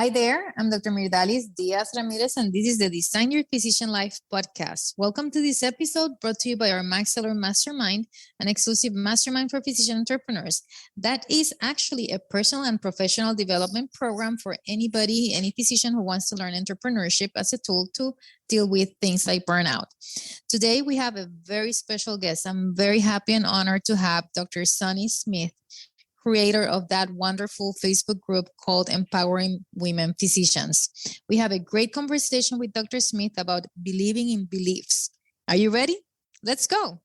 Hi there, I'm Dr. Myrdalis Diaz-Ramirez, and this is the Design Your Physician Life podcast. Welcome to this episode brought to you by our Maxillary Mastermind, an exclusive mastermind for physician entrepreneurs. That is actually a personal and professional development program for anybody, any physician who wants to learn entrepreneurship as a tool to deal with things like burnout. Today, we have a very special guest. I'm very happy and honored to have Dr. Sunny Smith, creator of that wonderful Facebook group called Empowering Women Physicians. We have a great conversation with Dr. Smith about believing in beliefs. Are you ready? Let's go.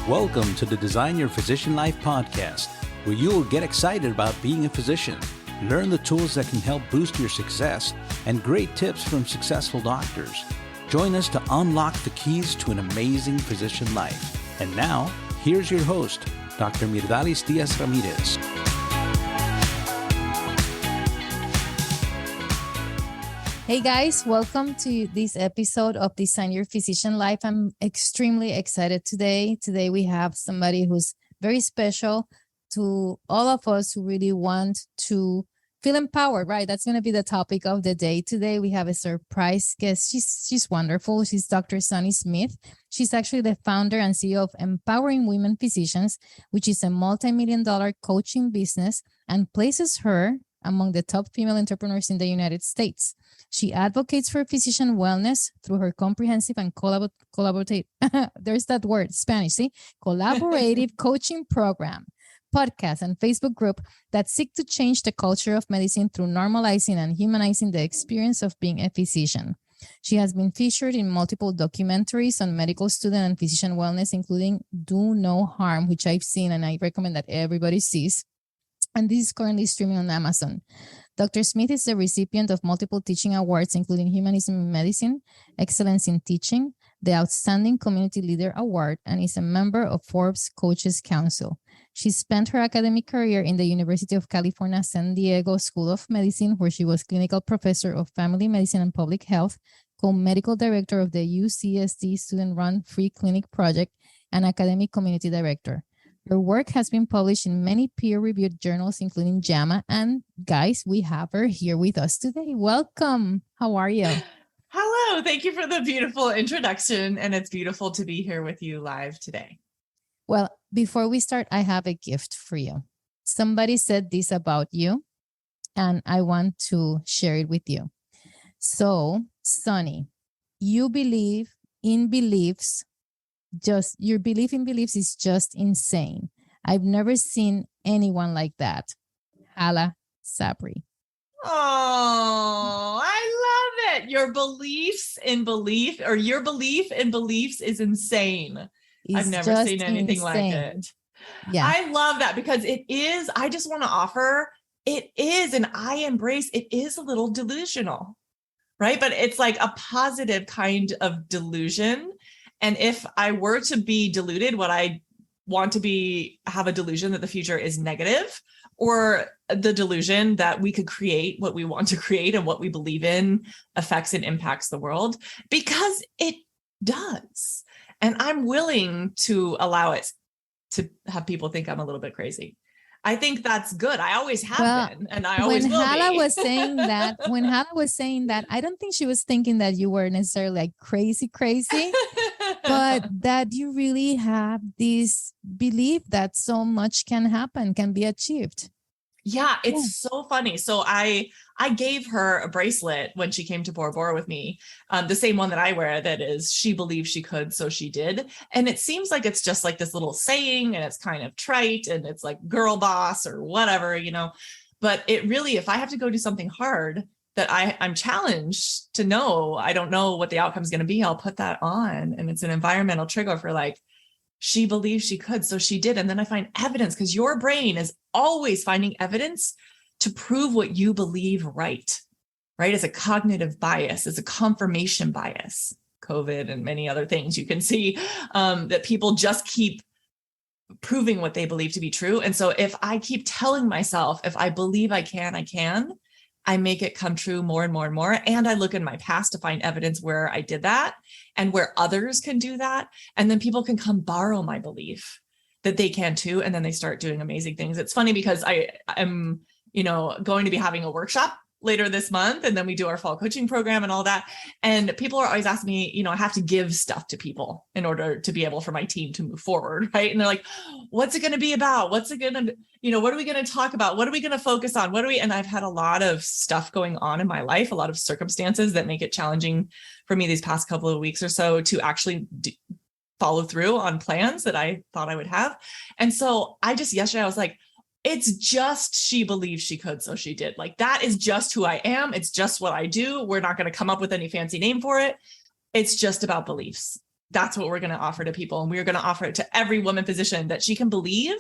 Welcome to the Design Your Physician Life podcast, where you will get excited about being a physician, learn the tools that can help boost your success, and great tips from successful doctors. Join us to unlock the keys to an amazing physician life. And now, here's your host, Dr. Myrdalis Diaz-Ramirez. Hey guys, welcome to this episode of Design Your Physician Life. I'm extremely excited today. Today we have somebody who's very special to all of us who really want to feel empowered, right? That's going to be the topic of the day. Today, we have a surprise guest. She's wonderful. She's Dr. Sunny Smith. She's actually the founder and CEO of Empowering Women Physicians, which is a multi-million-dollar coaching business and places her among the top female entrepreneurs in the United States. She advocates for physician wellness through her comprehensive and collaborative, there's that word, Spanish, see? Collaborative coaching program, podcast, and Facebook group that seek to change the culture of medicine through normalizing and humanizing the experience of being a physician. She has been featured in multiple documentaries on medical student and physician wellness, including Do No Harm, which I've seen and I recommend that everybody sees. And this is currently streaming on Amazon. Dr. Smith is the recipient of multiple teaching awards, including Humanism in Medicine, Excellence in Teaching, the Outstanding Community Leader Award, and is a member of Forbes Coaches Council. She spent her academic career in the University of California, San Diego School of Medicine, where she was clinical professor of family medicine and public health, co-medical director of the UCSD Student-Run Free Clinic Project, and academic community director. Her work has been published in many peer-reviewed journals, including JAMA. And guys, we have her here with us today. Welcome. How are you? Hello. Thank you for the beautiful introduction. And it's beautiful to be here with you live today. Well, before we start, I have a gift for you. Somebody said this about you, and I want to share it with you. So, Sunny, you believe in beliefs. Just your belief in beliefs is just insane. I've never seen anyone like that. Hala Sabri. Oh, I love it. Your beliefs in belief, or your belief in beliefs is insane. I've never seen anything insane. Like it. Yeah. I love that because it is, I just want to offer, it is, and I embrace, it is a little delusional, right? But it's like a positive kind of delusion. And if I were to be deluded, what I want to be, have a delusion that the future is negative, or the delusion that we could create what we want to create and what we believe in affects and impacts the world, because it does. And I'm willing to allow it to have people think I'm a little bit crazy. I think that's good. I always have been, and I always will be. When Hala was saying that, I don't think she was thinking that you were necessarily like crazy, but that you really have this belief that so much can happen, can be achieved. Yeah, it's so funny. So I gave her a bracelet when she came to Bora Bora with me, the same one that I wear, that is, she believed she could, so she did. And it seems like it's just like this little saying, and it's kind of trite, and it's like girl boss or whatever, you know. But it really, if I have to go do something hard that I'm challenged to know, I don't know what the outcome is going to be, I'll put that on. And it's an environmental trigger for like, she believed she could, so she did. And then I find evidence, because your brain is always finding evidence to prove what you believe right? As a cognitive bias, as a confirmation bias. COVID and many other things, you can see that people just keep proving what they believe to be true. And so if I keep telling myself, if I believe I can, I make it come true more and more and more. And I look in my past to find evidence where I did that and where others can do that. And then people can come borrow my belief that they can too. And then they start doing amazing things. It's funny because I'm going to be having a workshop later this month. And then we do our fall coaching program and all that. And people are always asking me, I have to give stuff to people in order to be able for my team to move forward. Right. And they're like, what's it going to be about? What's it going to, what are we going to talk about? What are we going to focus on? And I've had a lot of stuff going on in my life, a lot of circumstances that make it challenging for me these past couple of weeks or so to actually follow through on plans that I thought I would have. And so yesterday I was like, it's just, she believed she could, so she did. Like, that is just who I am. It's just what I do. We're not going to come up with any fancy name for it. It's just about beliefs. That's what we're going to offer to people. And we're going to offer it to every woman physician, that she can believe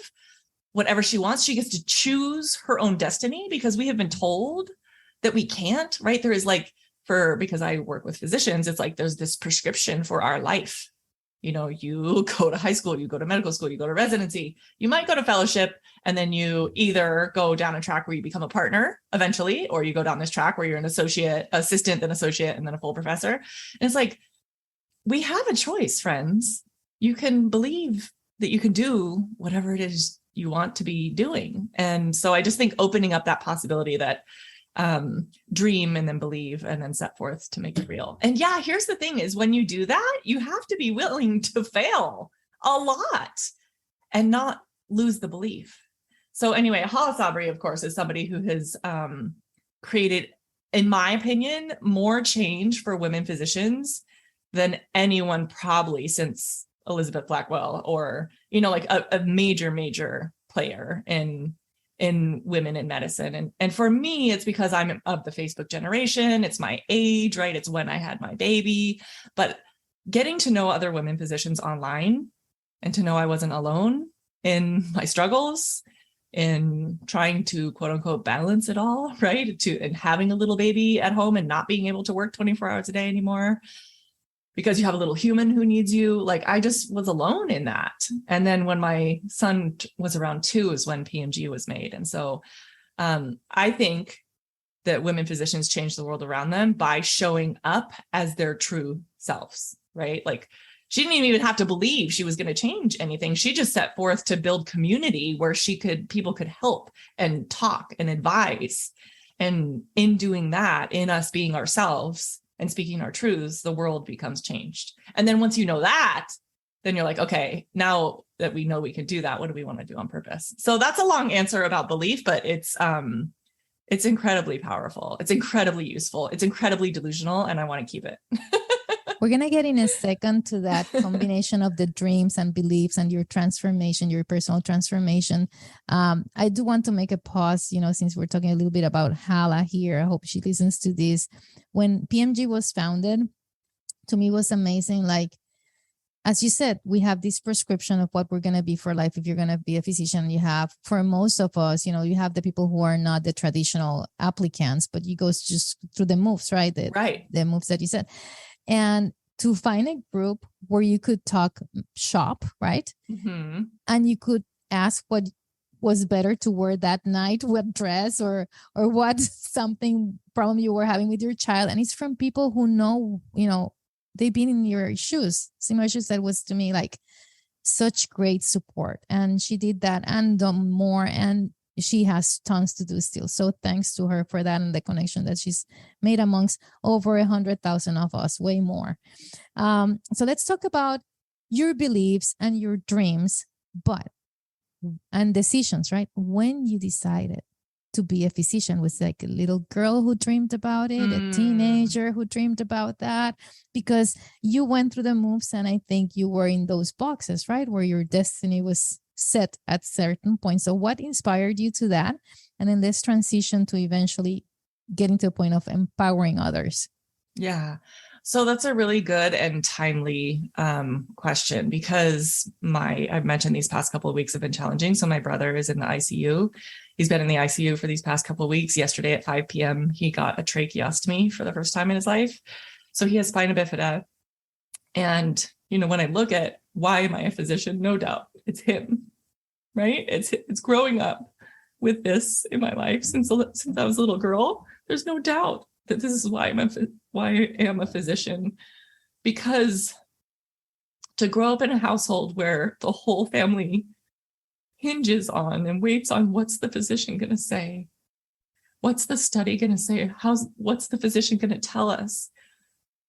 whatever she wants. She gets to choose her own destiny, because we have been told that we can't, right? There is because I work with physicians, it's like there's this prescription for our life. You go to high school, you go to medical school, you go to residency, you might go to fellowship, and then you either go down a track where you become a partner eventually, or you go down this track where you're an assistant, then associate, and then a full professor. And it's like, we have a choice, friends. You can believe that you can do whatever it is you want to be doing. And so I just think opening up that possibility that dream and then believe and then set forth to make it real. And yeah, here's the thing is, when you do that, you have to be willing to fail a lot and not lose the belief. So anyway, Hala Sabri, of course, is somebody who has created, in my opinion, more change for women physicians than anyone probably since Elizabeth Blackwell, or, a major player in women in medicine. And for me, it's because I'm of the Facebook generation. It's my age, right? It's when I had my baby. But getting to know other women physicians online and to know I wasn't alone in my struggles, in trying to quote unquote balance it all, right? And having a little baby at home and not being able to work 24 hours a day anymore, because you have a little human who needs you. Like, I just was alone in that. And then when my son was around 2 is when PMG was made. And so I think that women physicians change the world around them by showing up as their true selves, right? Like, she didn't even have to believe she was going to change anything. She just set forth to build community where people could help and talk and advise. And in doing that, in us being ourselves and speaking our truths, the world becomes changed. And then once you know that, then you're like, okay, now that we know we can do that, what do we want to do on purpose? So that's a long answer about belief, but it's incredibly powerful. It's incredibly useful. It's incredibly delusional, and I want to keep it. We're going to get in a second to that combination of the dreams and beliefs and your transformation, your personal transformation. I do want to make a pause, since we're talking a little bit about Hala here. I hope she listens to this. When PMG was founded, to me, it was amazing. Like, as you said, we have this prescription of what we're going to be for life. If you're going to be a physician, you have, for most of us, you have the people who are not the traditional applicants, but you go just through the moves, right? The moves that you said. And to find a group where you could talk shop, right? Mm-hmm. And you could ask what was better to wear that night, what dress or what something problem you were having with your child. And it's from people who know, they've been in your shoes. Similar shoes. That was to me like such great support. And she did that and done more. And she has tons to do still. So thanks to her for that and the connection that she's made amongst over 100,000 of us, way more. So let's talk about your beliefs and your dreams, and decisions, right? When you decided to be a physician, was like a little girl who dreamed about it, a teenager who dreamed about that, because you went through the moves, and I think you were in those boxes, right? Where your destiny was set at certain points. So what inspired you to that? And then let's transition to eventually getting to a point of empowering others. Yeah. So that's a really good and timely question, because I've mentioned these past couple of weeks have been challenging. So my brother is in the ICU. He's been in the ICU for these past couple of weeks. Yesterday at 5 p.m., he got a tracheostomy for the first time in his life. So he has spina bifida. And, when I look at why am I a physician, no doubt it's him, right? It's growing up with this in my life since I was a little girl. There's no doubt that this is why I am a physician, because to grow up in a household where the whole family hinges on and waits on what's the physician going to say, What's the study going to say? What's the physician going to tell us?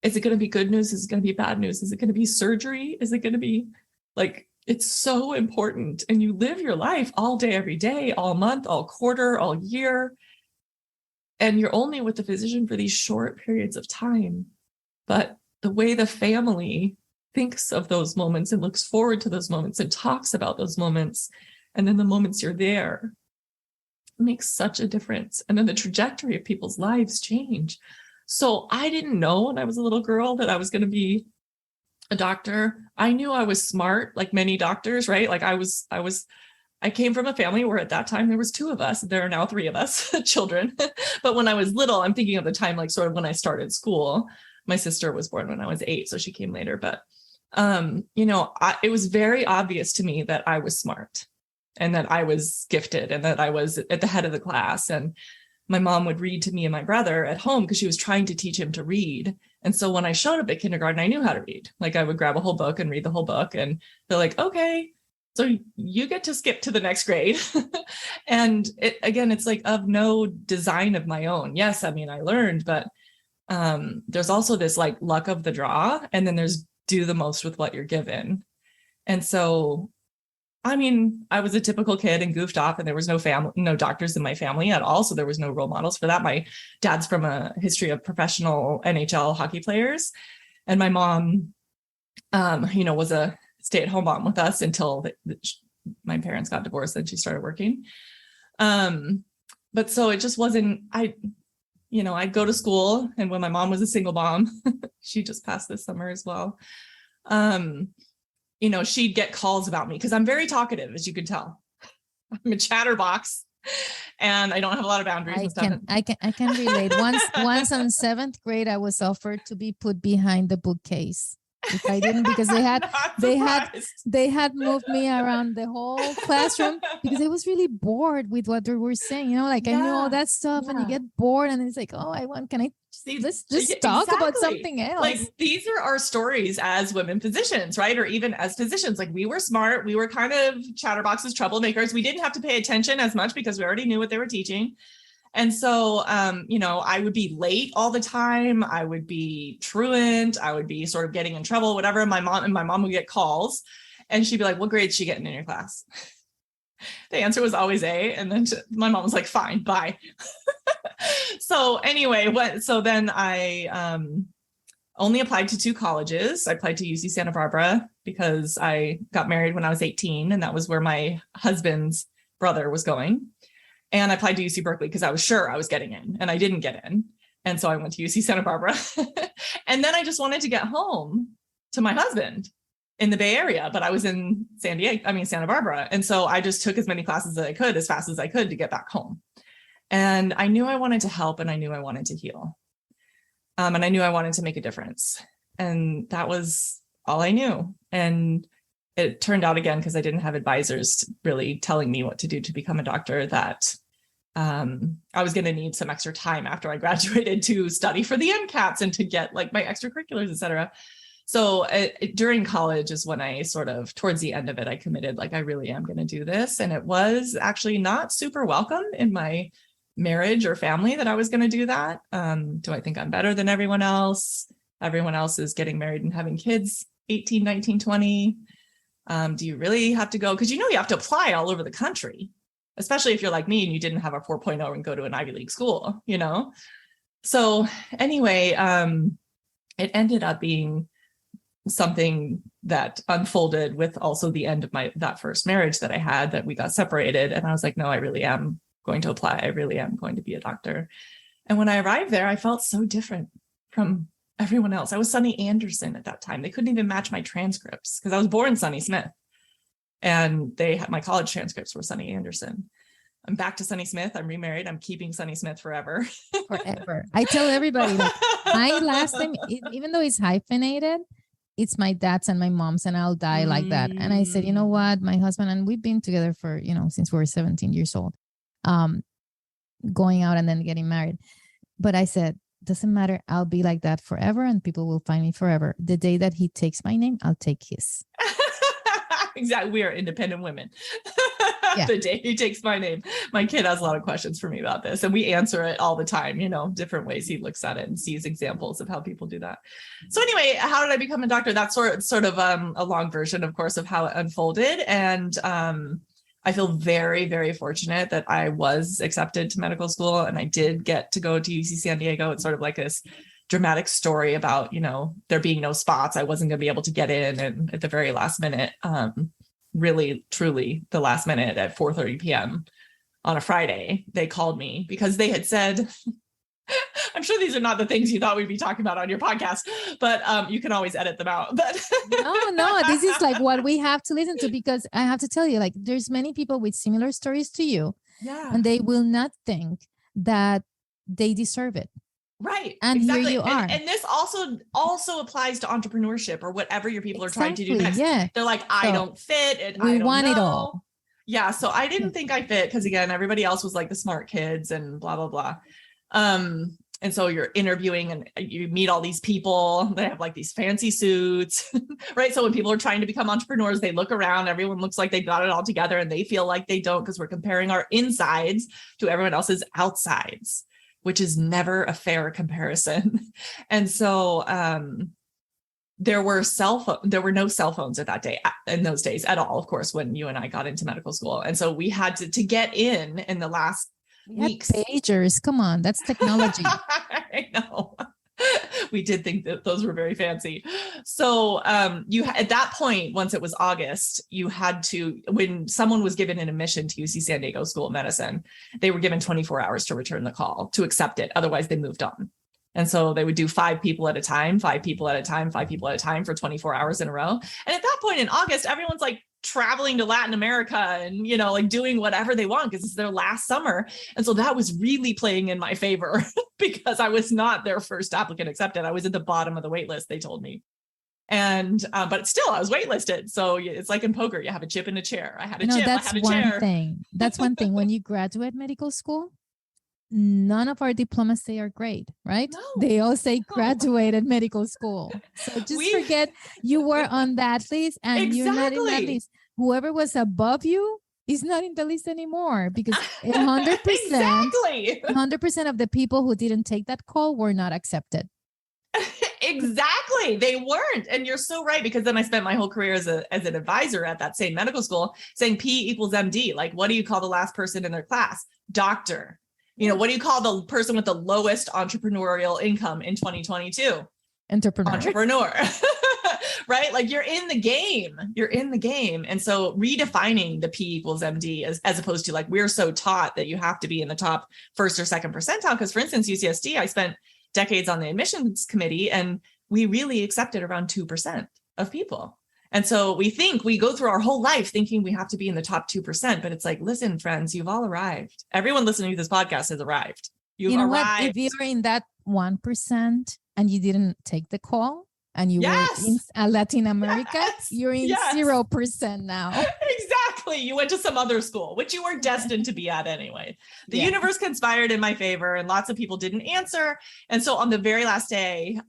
Is it going to be good news? Is it going to be bad news? Is it going to be surgery? Is it going to be like, it's so important. And you live your life all day, every day, all month, all quarter, all year. And you're only with the physician for these short periods of time. But the way the family thinks of those moments and looks forward to those moments and talks about those moments, and then the moments you're there, makes such a difference. And then the trajectory of people's lives change. So I didn't know when I was a little girl that I was going to be a doctor. I knew I was smart, like many doctors, right? Like I came from a family where at that time there was 2 of us. There are now 3 of us children. But when I was little, I'm thinking of the time, like sort of when I started school. My sister was born when I was 8, so she came later. But, it was very obvious to me that I was smart and that I was gifted and that I was at the head of the class. And my mom would read to me and my brother at home because she was trying to teach him to read. And so when I showed up at kindergarten, I knew how to read. Like I would grab a whole book and read the whole book. And they're like, okay, so you get to skip to the next grade. And it's like of no design of my own. Yes, I mean, I learned, but there's also this like luck of the draw. And then there's do the most with what you're given. And so I mean, I was a typical kid and goofed off, and there was no doctors in my family at all. So there was no role models for that. My dad's from a history of professional NHL hockey players. And my mom, was a stay-at-home mom with us until my parents got divorced and she started working. But so it just wasn't, I'd go to school, and when my mom was a single mom, she just passed this summer as well. She'd get calls about me because I'm very talkative, as you can tell. I'm a chatterbox and I don't have a lot of boundaries. I can relate. Once on 7th grade, I was offered to be put behind the bookcase. If I didn't, because they had moved me around the whole classroom because I was really bored with what they were saying. I knew all that stuff, and you get bored, and it's like, let's just talk about something else. Like these are our stories as women physicians, right? Or even as physicians. Like we were smart, we were kind of chatterboxes, troublemakers. We didn't have to pay attention as much because we already knew what they were teaching. And so, I would be late all the time. I would be truant. I would be sort of getting in trouble, whatever. My mom would get calls, and she'd be like, "What grade's she getting in your class?" The answer was always A. And then my mom was like, "Fine, bye." So anyway, then I only applied to 2 colleges. I applied to UC Santa Barbara because I got married when I was 18, and that was where my husband's brother was going. And I applied to UC Berkeley because I was sure I was getting in, and I didn't get in. And so I went to UC Santa Barbara. And then I just wanted to get home to my husband in the Bay Area, but I was in Santa Barbara. And so I just took as many classes as I could, as fast as I could, to get back home. And I knew I wanted to help, and I knew I wanted to heal. And I knew I wanted to make a difference. And that was all I knew. And it turned out, again, because I didn't have advisors really telling me what to do to become a doctor, that I was going to need some extra time after I graduated to study for the MCATs and to get like my extracurriculars, et cetera. So during college is when I sort of, towards the end of it, I committed, like, I really am going to do this. And it was actually not super welcome in my marriage or family that I was going to do that. Do I think I'm better than everyone else? Everyone else is getting married and having kids, 18, 19, 20. Do you really have to go? Because you have to apply all over the country, especially if you're like me and you didn't have a 4.0 and go to an Ivy League school, So anyway, it ended up being something that unfolded with also the end of that first marriage that I had, that we got separated. And I was like, no, I really am going to apply. I really am going to be a doctor. And when I arrived there, I felt so different from everyone else. I was Sunny Anderson at that time. They couldn't even match my transcripts because I was born Sunny Smith, and they had my college transcripts were Sunny Anderson. I'm back to Sunny Smith. I'm remarried. I'm keeping Sunny Smith forever. Forever. I tell everybody, my last name, even though it's hyphenated, it's my dad's and my mom's, and I'll die like that. And I said, you know what, my husband and we've been together for, since we were 17 years old, going out and then getting married. But I said, doesn't matter. I'll be like that forever, and people will find me forever. The day that he takes my name, I'll take his. Exactly. We are independent women. Yeah. The day he takes my name. My kid has a lot of questions for me about this, and we answer it all the time, different ways he looks at it and sees examples of how people do that. So anyway, how did I become a doctor? That's sort of a long version, of course, of how it unfolded. And I feel very, very fortunate that I was accepted to medical school, and I did get to go to UC San Diego. It's sort of like this dramatic story about, there being no spots. I wasn't going to be able to get in, and at the very last minute, really, truly the last minute at 4:30 p.m. on a Friday, they called me because they had said, I'm sure these are not the things you thought we'd be talking about on your podcast, but you can always edit them out. But no, this is like what we have to listen to, because I have to tell you, like, there's many people with similar stories to you, and they will not think that they deserve it. Right. And exactly. Here you are. And this also applies to entrepreneurship or whatever your people are trying to do next. Yeah. They're like, I don't fit. And we I don't want know. it all. Yeah. So I didn't think I fit because, again, everybody else was like the smart kids and blah, blah, blah. And so you're interviewing and you meet all these people. They have like these fancy suits, right? So when people are trying to become entrepreneurs, they look around, everyone looks like they've got it all together, and they feel like they don't, because we're comparing our insides to everyone else's outsides, which is never a fair comparison. And so there were no cell phones in those days at all, of course, when you and I got into medical school. And so we had to get in the last weeks. Pagers, come on, that's technology. I know. We did think that those were very fancy. So at that point, once it was August, you had to, when someone was given an admission to UC San Diego School of Medicine, they were given 24 hours to return the call, to accept it. Otherwise, they moved on. And so they would do 5 people at a time, 5 people at a time, 5 people at a time for 24 hours in a row. And at that point in August, everyone's like traveling to Latin America and, like doing whatever they want because it's their last summer. And so that was really playing in my favor because I was not their first applicant accepted. I was at the bottom of the wait list, they told me. And, but still, I was waitlisted. So it's like in poker, you have a chip in a chair. I had a chip, I had a chair. That's one thing. When you graduate medical school, none of our diplomas say are great, right? No. They all say graduated medical school. So just forget you were on that list and you're not in that list. Whoever was above you is not in the list anymore, because 100%, 100% of the people who didn't take that call were not accepted. Exactly. They weren't. And you're so right, because then I spent my whole career as an advisor at that same medical school saying P equals MD. Like, what do you call the last person in their class? Doctor. What do you call the person with the lowest entrepreneurial income in 2022? Entrepreneur. Right? Like, you're in the game. And so redefining the P equals MD as opposed to, like, we're so taught that you have to be in the top first or second percentile. Because, for instance, UCSD, I spent decades on the admissions committee, and we really accepted around 2% of people. And so we go through our whole life thinking we have to be in the top 2%, but it's like, listen, friends, you've all arrived. Everyone listening to this podcast has arrived. You've arrived. What? If you're in that 1% and you didn't take the call and you were in Latin America, you're in 0% now. Exactly. You went to some other school, which you were destined to be at anyway. The universe conspired in my favor, and lots of people didn't answer. And so on the very last day,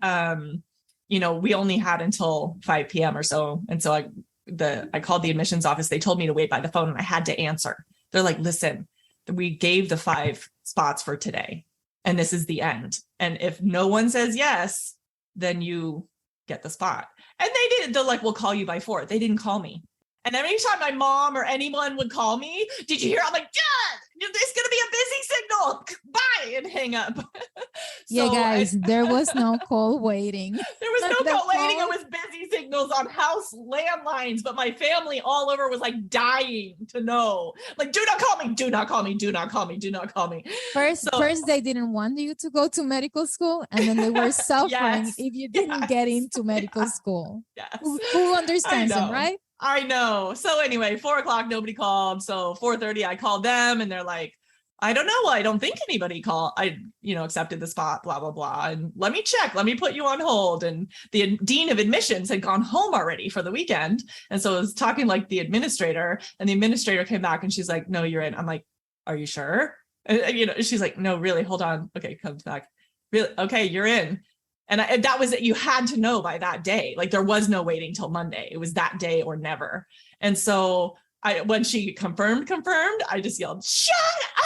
we only had until 5 p.m. or so. And so I called the admissions office. They told me to wait by the phone, and I had to answer. They're like, listen, we gave the 5 spots for today, and this is the end. And if no one says yes, then you get the spot. And they did. They're like, we'll call you by 4. They didn't call me. And every time my mom or anyone would call me, did you hear? I'm like, Dad, there's going to be a busy signal. Bye, and hang up. So guys, there was no call waiting. There was no call waiting. It was busy signals on house landlines, but my family all over was like dying to know. Like, do not call me, do not call me, do not call me, do not call me. First, they didn't want you to go to medical school, and then they were suffering if you didn't get into medical school. Yes. Who understands them, right? I know. So anyway, 4:00, nobody called. So 4:30, I called them, and they're like, I don't know. I don't think anybody accepted the spot, blah, blah, blah. And let me check. Let me put you on hold. And the dean of admissions had gone home already for the weekend. And so I was talking like the administrator, and the administrator came back and she's like, no, you're in. I'm like, are you sure? And, she's like, no, really, hold on. Okay, comes back. Really? Okay, you're in. And that was it. You had to know by that day. Like, there was no waiting till Monday. It was that day or never. And so when she confirmed, I just yelled, shut up.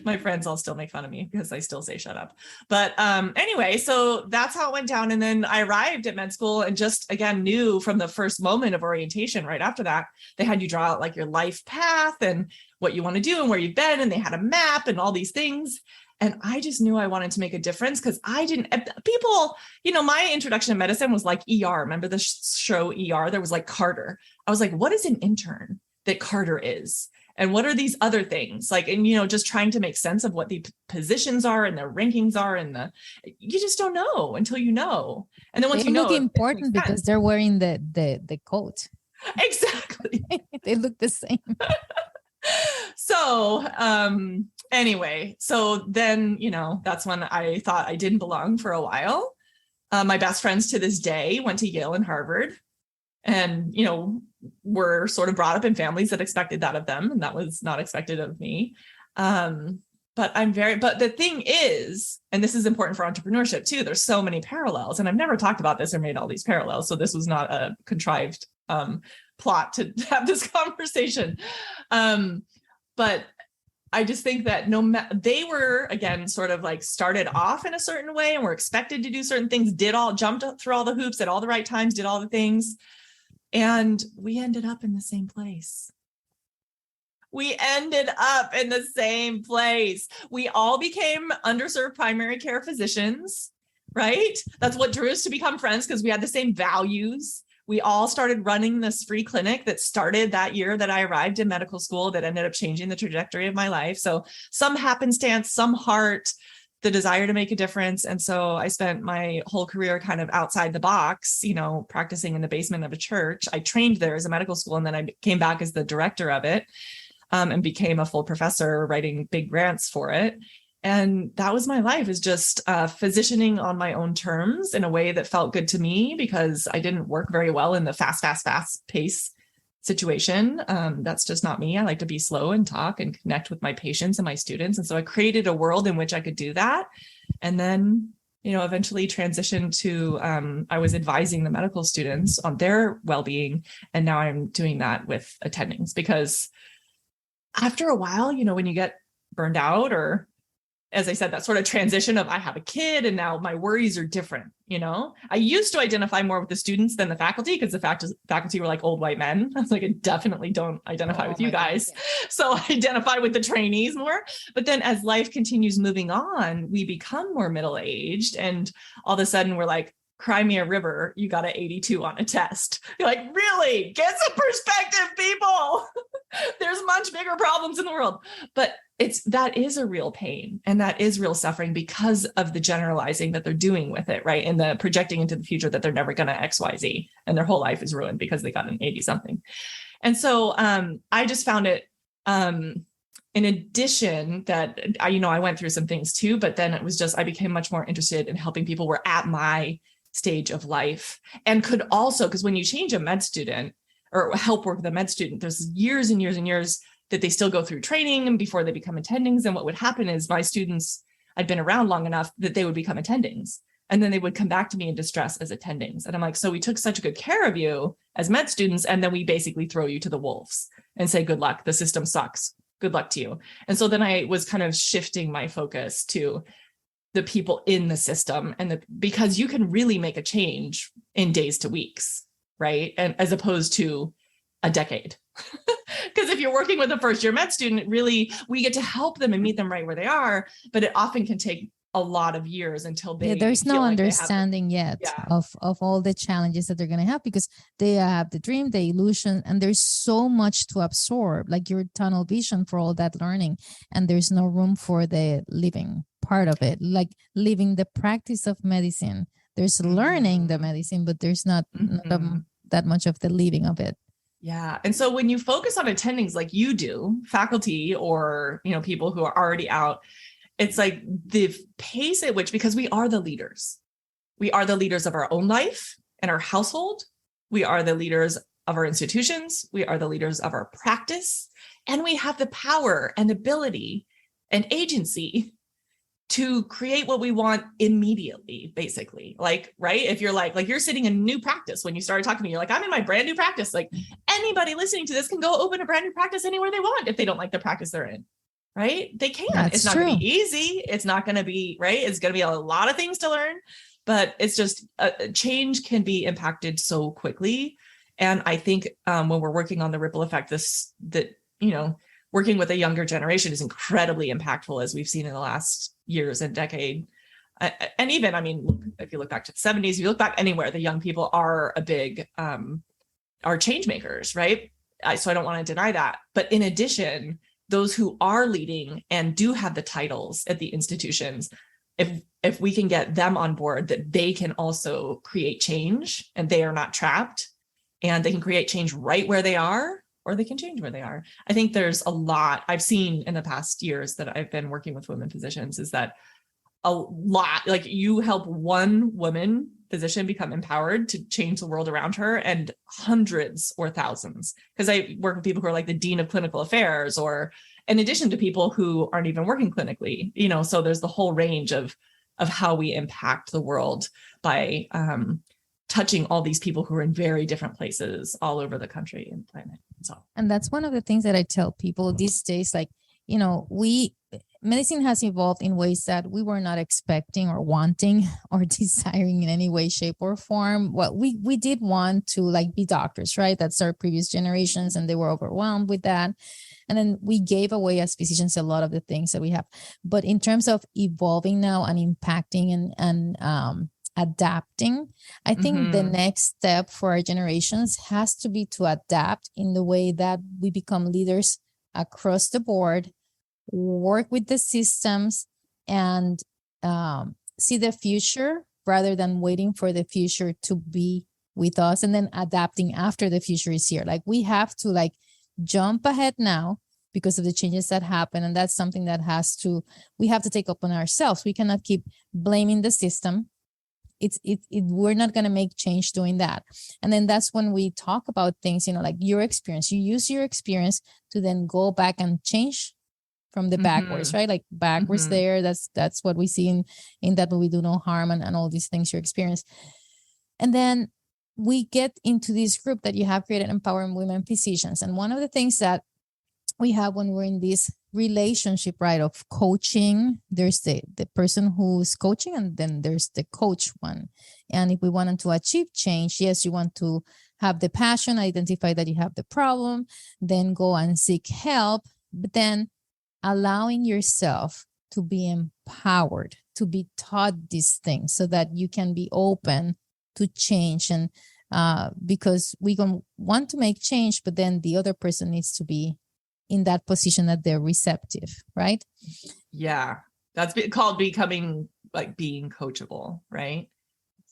my friends all still make fun of me because I still say shut up. But anyway, so that's how it went down. And then I arrived at med school and just, again, knew from the first moment of orientation right after that, they had you draw out like your life path and what you want to do and where you've been. And they had a map and all these things. And I just knew I wanted to make a difference because people, my introduction to medicine was like ER. Remember the show ER? There was like Carter. I was like, what is an intern that Carter is? And what are these other things? Like, and, just trying to make sense of what the positions are and their rankings are. And you just don't know until you know. And then once they you know, look important because they're wearing the coat. Exactly. They look the same. So, anyway, so then, that's when I thought I didn't belong for a while. My best friends to this day went to Yale and Harvard and, were sort of brought up in families that expected that of them. And that was not expected of me. But the thing is, and this is important for entrepreneurship too, there's so many parallels, and I've never talked about this or made all these parallels. So this was not a contrived, plot to have this conversation. But I just think that they were, again, sort of like started off in a certain way and were expected to do certain things, jumped through all the hoops at all the right times, did all the things. And we ended up in the same place. We all became underserved primary care physicians, right? That's what drew us to become friends because we had the same values. We all started running this free clinic that started that year that I arrived in medical school that ended up changing the trajectory of my life. So some happenstance, some heart, the desire to make a difference. And so I spent my whole career kind of outside the box, practicing in the basement of a church. I trained there as a medical school, and then I came back as the director of it, and became a full professor writing big grants for it. And that was my life, is just physicianing on my own terms in a way that felt good to me because I didn't work very well in the fast pace situation. That's just not me. I like to be slow and talk and connect with my patients and my students. And so I created a world in which I could do that. And then, eventually transitioned to, I was advising the medical students on their well-being. And now I'm doing that with attendings because after a while, when you get burned out, or as I said, that sort of transition of I have a kid and now my worries are different. I used to identify more with the students than the faculty because the faculty were like old white men. I was like, I definitely don't identify with you guys. God, yeah. So I identify with the trainees more. But then as life continues moving on, we become more middle-aged, and all of a sudden we're like, cry me a river, you got an 82 on a test. You're like, really? Get some perspective, people. There's much bigger problems in the world. But that is a real pain, and that is real suffering because of the generalizing that they're doing with it, right? And the projecting into the future that they're never going to XYZ, and their whole life is ruined because they got an 80 something. And so I just found it, in addition that I went through some things too, but then it was just, I became much more interested in helping people who were at my stage of life, and could also, because when you change a med student or help work with a med student, there's years and years and years that they still go through training and before they become attendings. And what would happen is my students, I'd been around long enough that they would become attendings, and then they would come back to me in distress as attendings. And I'm like, so we took such good care of you as med students, and then we basically throw you to the wolves and say, good luck, the system sucks, good luck to you. And so then I was kind of shifting my focus to the people in the system, and because you can really make a change in days to weeks, right? And as opposed to a decade. Because if you're working with a first year med student, really, we get to help them and meet them right where they are, but it often can take a lot of years until they there's no understanding yet of all the challenges that they're going to have, because they have the dream, the illusion, and there's so much to absorb, like your tunnel vision for all that learning, and there's no room for the living part of it, like living the practice of medicine. There's learning the medicine, but there's not that much of the living of it. Yeah. And so when you focus on attendings like you do, faculty or, people who are already out, it's like the pace at which, because we are the leaders. We are the leaders of our own life and our household. We are the leaders of our institutions. We are the leaders of our practice. And we have the power and ability and agency to create what we want immediately, basically. Like, right? If you're like you're sitting in new practice, when you started talking to me, you're like, I'm in my brand new practice. Like anybody listening to this can go open a brand new practice anywhere they want if they don't like the practice they're in. Right? They can. That's it's not going to be easy. It's not going to be right. It's going to be a lot of things to learn, but it's just change can be impacted so quickly. And I think when we're working on the ripple effect, working with a younger generation is incredibly impactful, as we've seen in the last years and decade. And even, I mean, if you look back to the 70s, if you look back anywhere, the young people are a big, are change makers, right? So I don't want to deny that. But in addition, those who are leading and do have the titles at the institutions, if we can get them on board, that they can also create change and they are not trapped, and they can create change right where they are, or they can change where they are. I think there's a lot I've seen in the past years that I've been working with women physicians is that a lot, like you help one woman physician become empowered to change the world around her, and hundreds or thousands, because I work with people who are like the dean of clinical affairs, or in addition to people who aren't even working clinically, so there's the whole range of how we impact the world by touching all these people who are in very different places all over the country and planet. And that's one of the things that I tell people these days, like, medicine has evolved in ways that we were not expecting or wanting or desiring in any way, shape, or form. Well, we did want to be doctors, right? That's our previous generations, and they were overwhelmed with that. And then we gave away as physicians a lot of the things that we have. But in terms of evolving now and impacting and adapting, I think the next step for our generations has to be to adapt in the way that we become leaders across the board, work with the systems, and see the future rather than waiting for the future to be with us and then adapting after the future is here. Like, we have to jump ahead now because of the changes that happen. And that's something that we have to take upon ourselves. We cannot keep blaming the system. We're not going to make change doing that. And then that's when we talk about things, like your experience. You use your experience to then go back and change from the backwards, right? Like backwards there. That's what we see in that movie, Do No Harm, and all these things you experience. And then we get into this group that you have created, Empowering Women Physicians. And one of the things that we have when we're in this relationship, right, of coaching, there's the person who's coaching, and then there's the coach one. And if we wanted to achieve change, yes, you want to have the passion, identify that you have the problem, then go and seek help, but then allowing yourself to be empowered, to be taught these things so that you can be open to change. And because we want to make change, but then the other person needs to be in that position that they're receptive, right? Yeah. That's called becoming being coachable, right?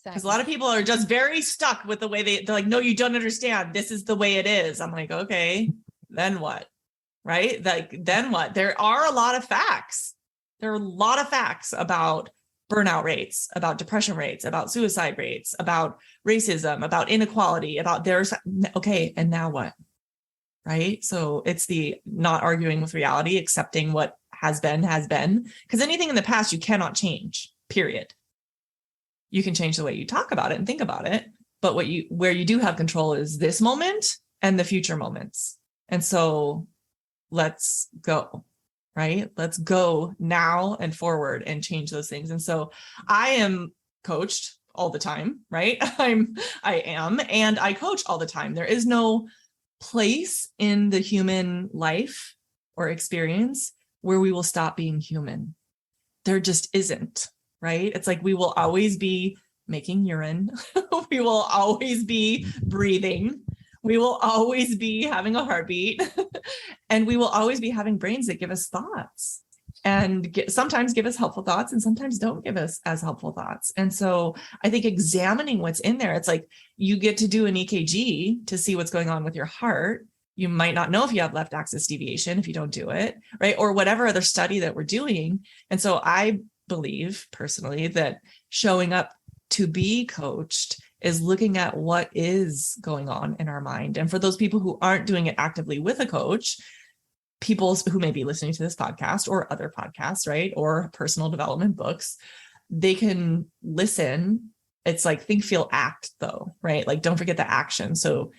Because a lot of people are just very stuck with the way they're like, no, you don't understand. This is the way it is. I'm like, okay, then what? Right? Then what? There are a lot of facts. There are a lot of facts about burnout rates, about depression rates, about suicide rates, about racism, about inequality, okay, and now what? Right? So it's the not arguing with reality, accepting what has been, because anything in the past you cannot change, period. You can change the way you talk about it and think about it, but where you do have control is this moment and the future moments. And so let's go, right? Let's go now and forward and change those things. And so I am coached all the time, right? I am, and I coach all the time. There is no place in the human life or experience where we will stop being human. There just isn't, right? It's like we will always be making urine. We will always be breathing. We will always be having a heartbeat. And we will always be having brains that give us thoughts and sometimes give us helpful thoughts and sometimes don't give us as helpful thoughts. And so I think examining what's in there, it's like you get to do an EKG to see what's going on with your heart. You might not know if you have left axis deviation if you don't do it, right? Or whatever other study that we're doing. And so I believe personally that showing up to be coached is looking at what is going on in our mind. And for those people who aren't doing it actively with a coach, people who may be listening to this podcast or other podcasts, right? Or personal development books, they can listen. It's like think, feel, act though, right? Like don't forget the action. So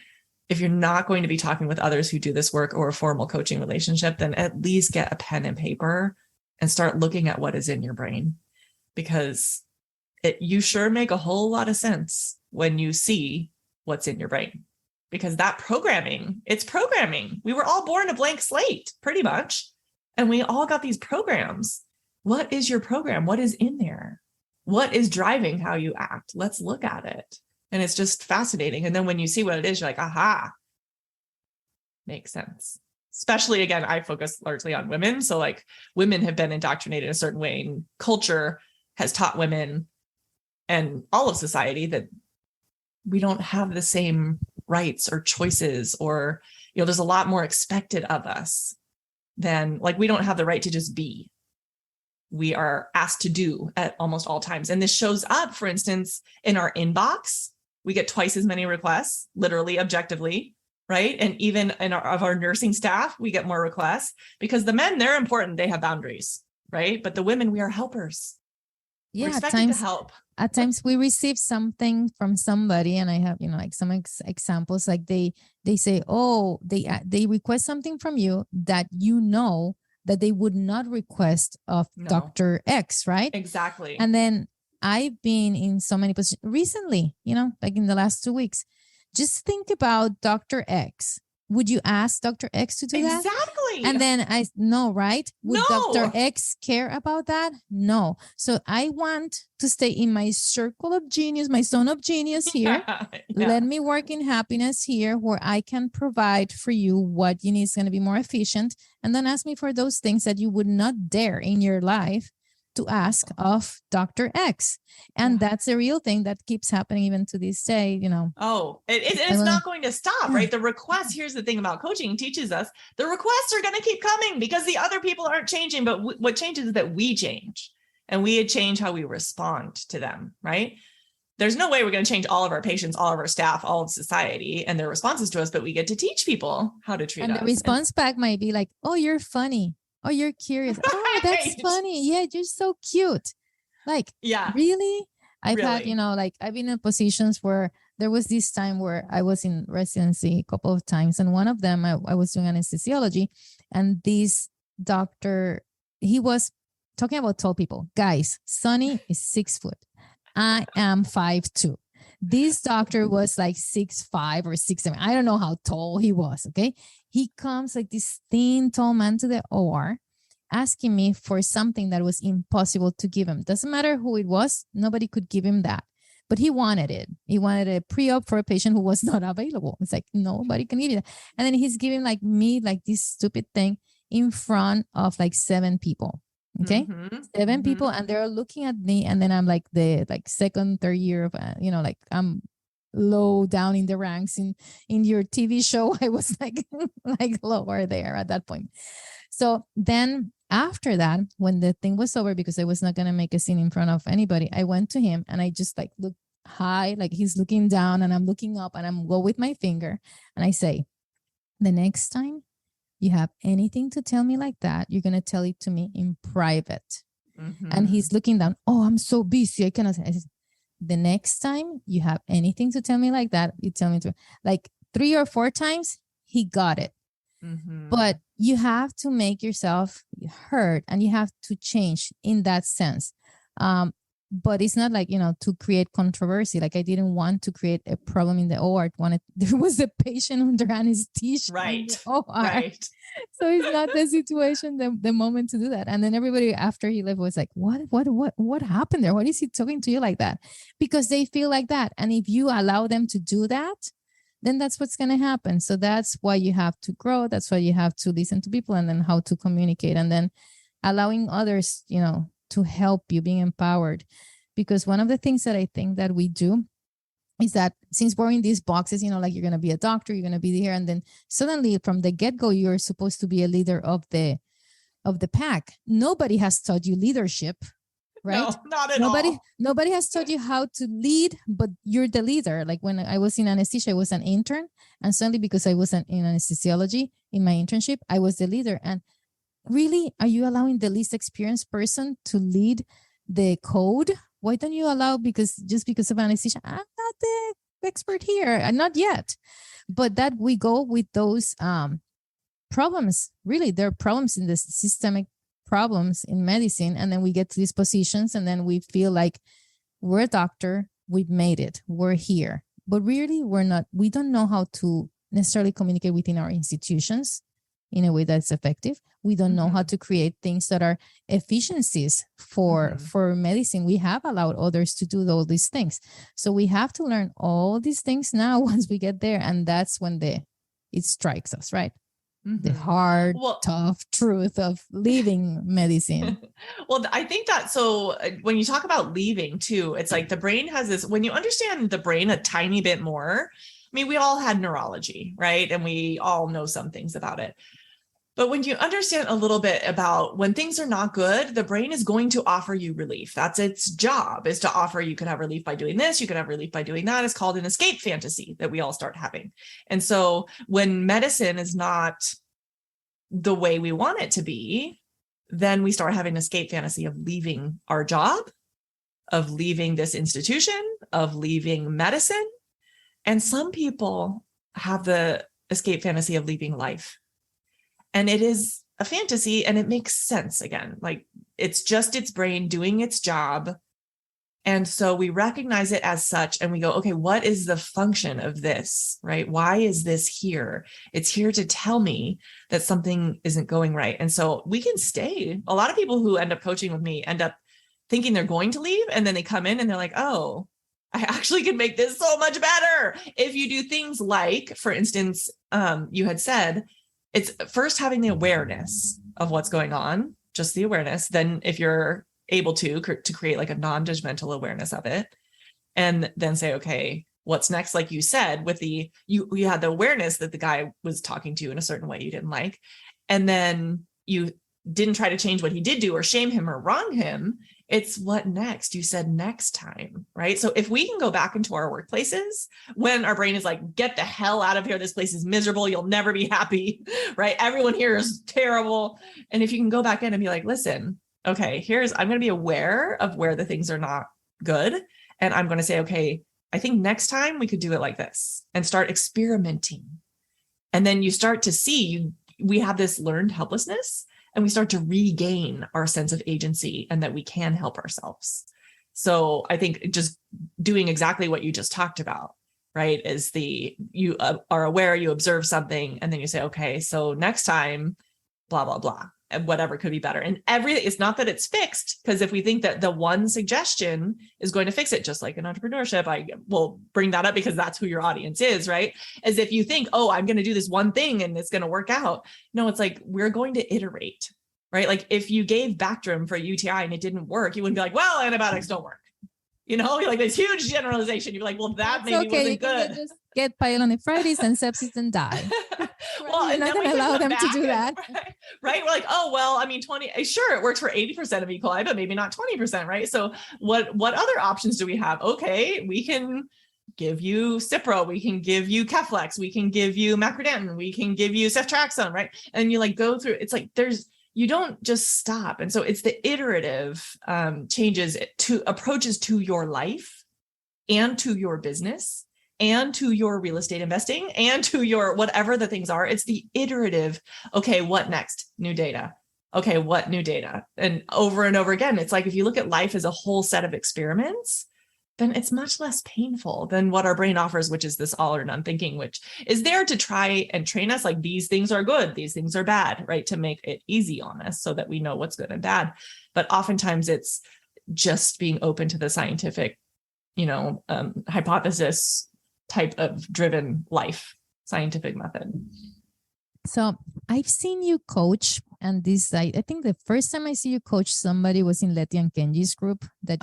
if you're not going to be talking with others who do this work or a formal coaching relationship, then at least get a pen and paper and start looking at what is in your brain, because you sure make a whole lot of sense when you see what's in your brain, because that programming, it's programming. We were all born a blank slate pretty much, and we all got these programs. What is your program? What is in there? What is driving how you act? Let's look at it. And it's just fascinating. And then when you see what it is, you're like, aha, makes sense. Especially, again, I focus largely on women. So like women have been indoctrinated a certain way, and culture has taught women and all of society that we don't have the same rights or choices, or, there's a lot more expected of us than, like, we don't have the right to just be. We are asked to do at almost all times. And this shows up, for instance, in our inbox. We get twice as many requests, literally, objectively, right? And even of our nursing staff, we get more requests, because the men, they're important. They have boundaries, right? But the women, we are helpers. Yeah, we're expected to help. At times we receive something from somebody, and I have, like some examples, like they say, oh, they request something from you that that they would not request of Dr. X, right? Exactly. And then I've been in so many positions recently, like in the last 2 weeks. Just think about Dr. X. Would you ask Dr. X to do that? Exactly. And then no, right? Would Dr. X care about that? No. So I want to stay in my circle of genius, my zone of genius here. Yeah. Let me work in happiness here, where I can provide for you what you need is going to be more efficient. And then ask me for those things that you would not dare in your life to ask of Dr. X. And that's a real thing that keeps happening even to this day, Oh, it's not going to stop, right? The requests, here's the thing about coaching, teaches us the requests are going to keep coming because the other people aren't changing. But what changes is that we change, and we change how we respond to them, right? There's no way we're going to change all of our patients, all of our staff, all of society and their responses to us, but we get to teach people how to treat us. And the response back might be like, oh, you're funny. Oh, you're curious. Right. Oh, that's funny. Yeah, you're so cute. Like, yeah, really? I've had, I've been in positions where there was this time where I was in residency a couple of times. And one of them, I was doing anesthesiology. And this doctor, he was talking about tall people. Guys, Sonny is 6 foot. I am 5'2". This doctor was like 6'5" or 6'7". I don't know how tall he was. Okay. He comes like this thin, tall man to the OR, asking me for something that was impossible to give him. Doesn't matter who it was. Nobody could give him that. But he wanted it. He wanted a pre-op for a patient who was not available. It's like, nobody can give you that. And then he's giving me this stupid thing in front of like 7 people. Okay. Mm-hmm. 7 people. And they're looking at me. And then I'm like the second, third year of, I'm low down in the ranks in your TV show. I was like lower there at that point. So then after that, when the thing was over, because I was not going to make a scene in front of anybody, I went to him and I just looked high, like he's looking down and I'm looking up, and I'm go with my finger and I say, the next time you have anything to tell me like that, you're going to tell it to me in private. Mm-hmm. And he's looking down. Oh, I'm so busy. I cannot. I said, the next time you have anything to tell me like that, you tell me to, like 3 or 4 times, he got it. Mm-hmm. But you have to make yourself heard and you have to change in that sense. But it's not like, to create controversy. Like I didn't want to create a problem in the OR. There was a patient under anesthesia. Right. Right. So it's not the situation, the moment to do that. And then everybody after he left was like, what happened there? What is he talking to you like that? Because they feel like that. And if you allow them to do that, then that's what's going to happen. So that's why you have to grow. That's why you have to listen to people and then how to communicate, and then allowing others, to help you, being empowered. Because one of the things that I think that we do is that since we're in these boxes, like you're going to be a doctor, you're going to be here. And then suddenly from the get-go, you're supposed to be a leader of the pack. Nobody has taught you leadership, right? No, not at all. Nobody has taught you how to lead, but you're the leader. Like when I was in anesthesia, I was an intern. And suddenly because I was in anesthesiology in my internship, I was the leader. And really, are you allowing the least experienced person to lead the code? Why don't you allow, because of anesthesia, I'm not the expert here. And not yet. But that we go with those problems. Really, there are problems in the systemic problems in medicine. And then we get to these positions and then we feel like we're a doctor. We've made it. We're here. But really, we're not. We don't know how to necessarily communicate within our institutions in a way that's effective. We don't know how to create things that are efficiencies for medicine. We have allowed others to do all these things. So we have to learn all these things now once we get there. And that's when it strikes us, right? The hard, tough truth of leaving medicine. Well, I think that, so when you talk about leaving too, it's like the brain has this, when you understand the brain a tiny bit more, I mean, we all had neurology, right? And we all know some things about it. But when you understand a little bit about when things are not good, the brain is going to offer you relief. That's its job, is to offer, you could have relief by doing this, you could have relief by doing that. It's called an escape fantasy that we all start having. And so when medicine is not the way we want it to be, then we start having an escape fantasy of leaving our job, of leaving this institution, of leaving medicine. And some people have the escape fantasy of leaving life. And it is a fantasy and it makes sense again. Like it's just its brain doing its job. And so we recognize it as such and we go, okay, what is the function of this, right? Why is this here? It's here to tell me that something isn't going right. And so we can stay. A lot of people who end up coaching with me end up thinking they're going to leave. And then they come in and they're like, oh, I actually can make this so much better. If you do things like, for instance, you had said, it's first having the awareness of what's going on, just the awareness. Then if you're able to create like a non-judgmental awareness of it, and then say, okay, what's next? Like you said, with you had the awareness that the guy was talking to you in a certain way you didn't like. And then you didn't try to change what he did do or shame him or wrong him. It's what next? You said next time, right? So if we can go back into our workplaces when our brain is like, get the hell out of here. This place is miserable. You'll never be happy, right? Everyone here is terrible. And if you can go back in and be like, listen, okay, I'm going to be aware of where the things are not good. And I'm going to say, okay, I think next time we could do it like this and start experimenting. And then you start to see we have this learned helplessness. And we start to regain our sense of agency and that we can help ourselves. So I think just doing exactly what you just talked about, right, is you are aware, you observe something, and then you say, okay, so next time, blah, blah, blah, and whatever could be better. And it's not that it's fixed, because if we think that the one suggestion is going to fix it, just like in entrepreneurship, I will bring that up because that's who your audience is, right? As if you think, oh, I'm going to do this one thing and it's going to work out. No, it's like, we're going to iterate, right? Like if you gave Bactrim for UTI and it didn't work, you wouldn't be like, well, antibiotics don't work. You know, like this huge generalization. You'd be like, well, that maybe wasn't good. Just get pyelonephritis and sepsis and die. Well, you're not going to allow them to do that. Right. We're like, oh, well, I mean, sure, it works for 80% of E. coli, but maybe not 20%. Right. So what other options do we have? Okay, we can give you Cipro, we can give you Keflex, we can give you Macrodantin, we can give you ceftriaxone, right? And you like go through, it's like you don't just stop. And so it's the iterative changes to approaches to your life and to your business and to your real estate investing and to your whatever the things are. It's the iterative. Okay, what next? New data. Okay, what new data? And over again, it's like if you look at life as a whole set of experiments, then it's much less painful than what our brain offers, which is this all or none thinking, which is there to try and train us like these things are good, these things are bad, right? To make it easy on us so that we know what's good and bad. But oftentimes it's just being open to the scientific, hypothesis type of driven life, scientific method. So I've seen you coach, and I think the first time I see you coach somebody was in Letty and Kenji's group that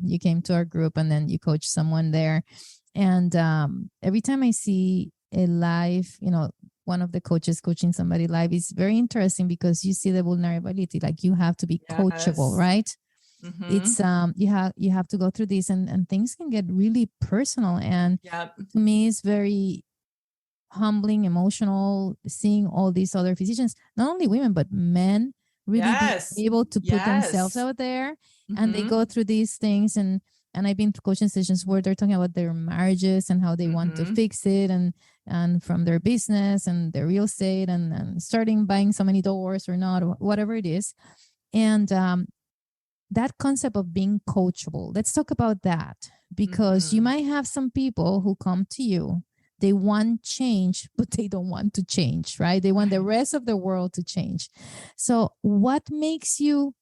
you came to our group, and then you coached someone there. And every time I see a live, one of the coaches coaching somebody live, is very interesting because you see the vulnerability. Like you have to be coachable, right? Mm-hmm. It's you have to go through this, and things can get really personal. And to me, it's very humbling, emotional, seeing all these other physicians, not only women, but men, really being able to put themselves out there, and they go through these things. And and I've been to coaching sessions where they're talking about their marriages and how they want to fix it, and from their business and their real estate, and starting buying so many doors or not, or whatever it is. And that concept of being coachable, let's talk about that, because you might have some people who come to you, they want change, but they don't want to change, right? They want the rest of the world to change. So what makes you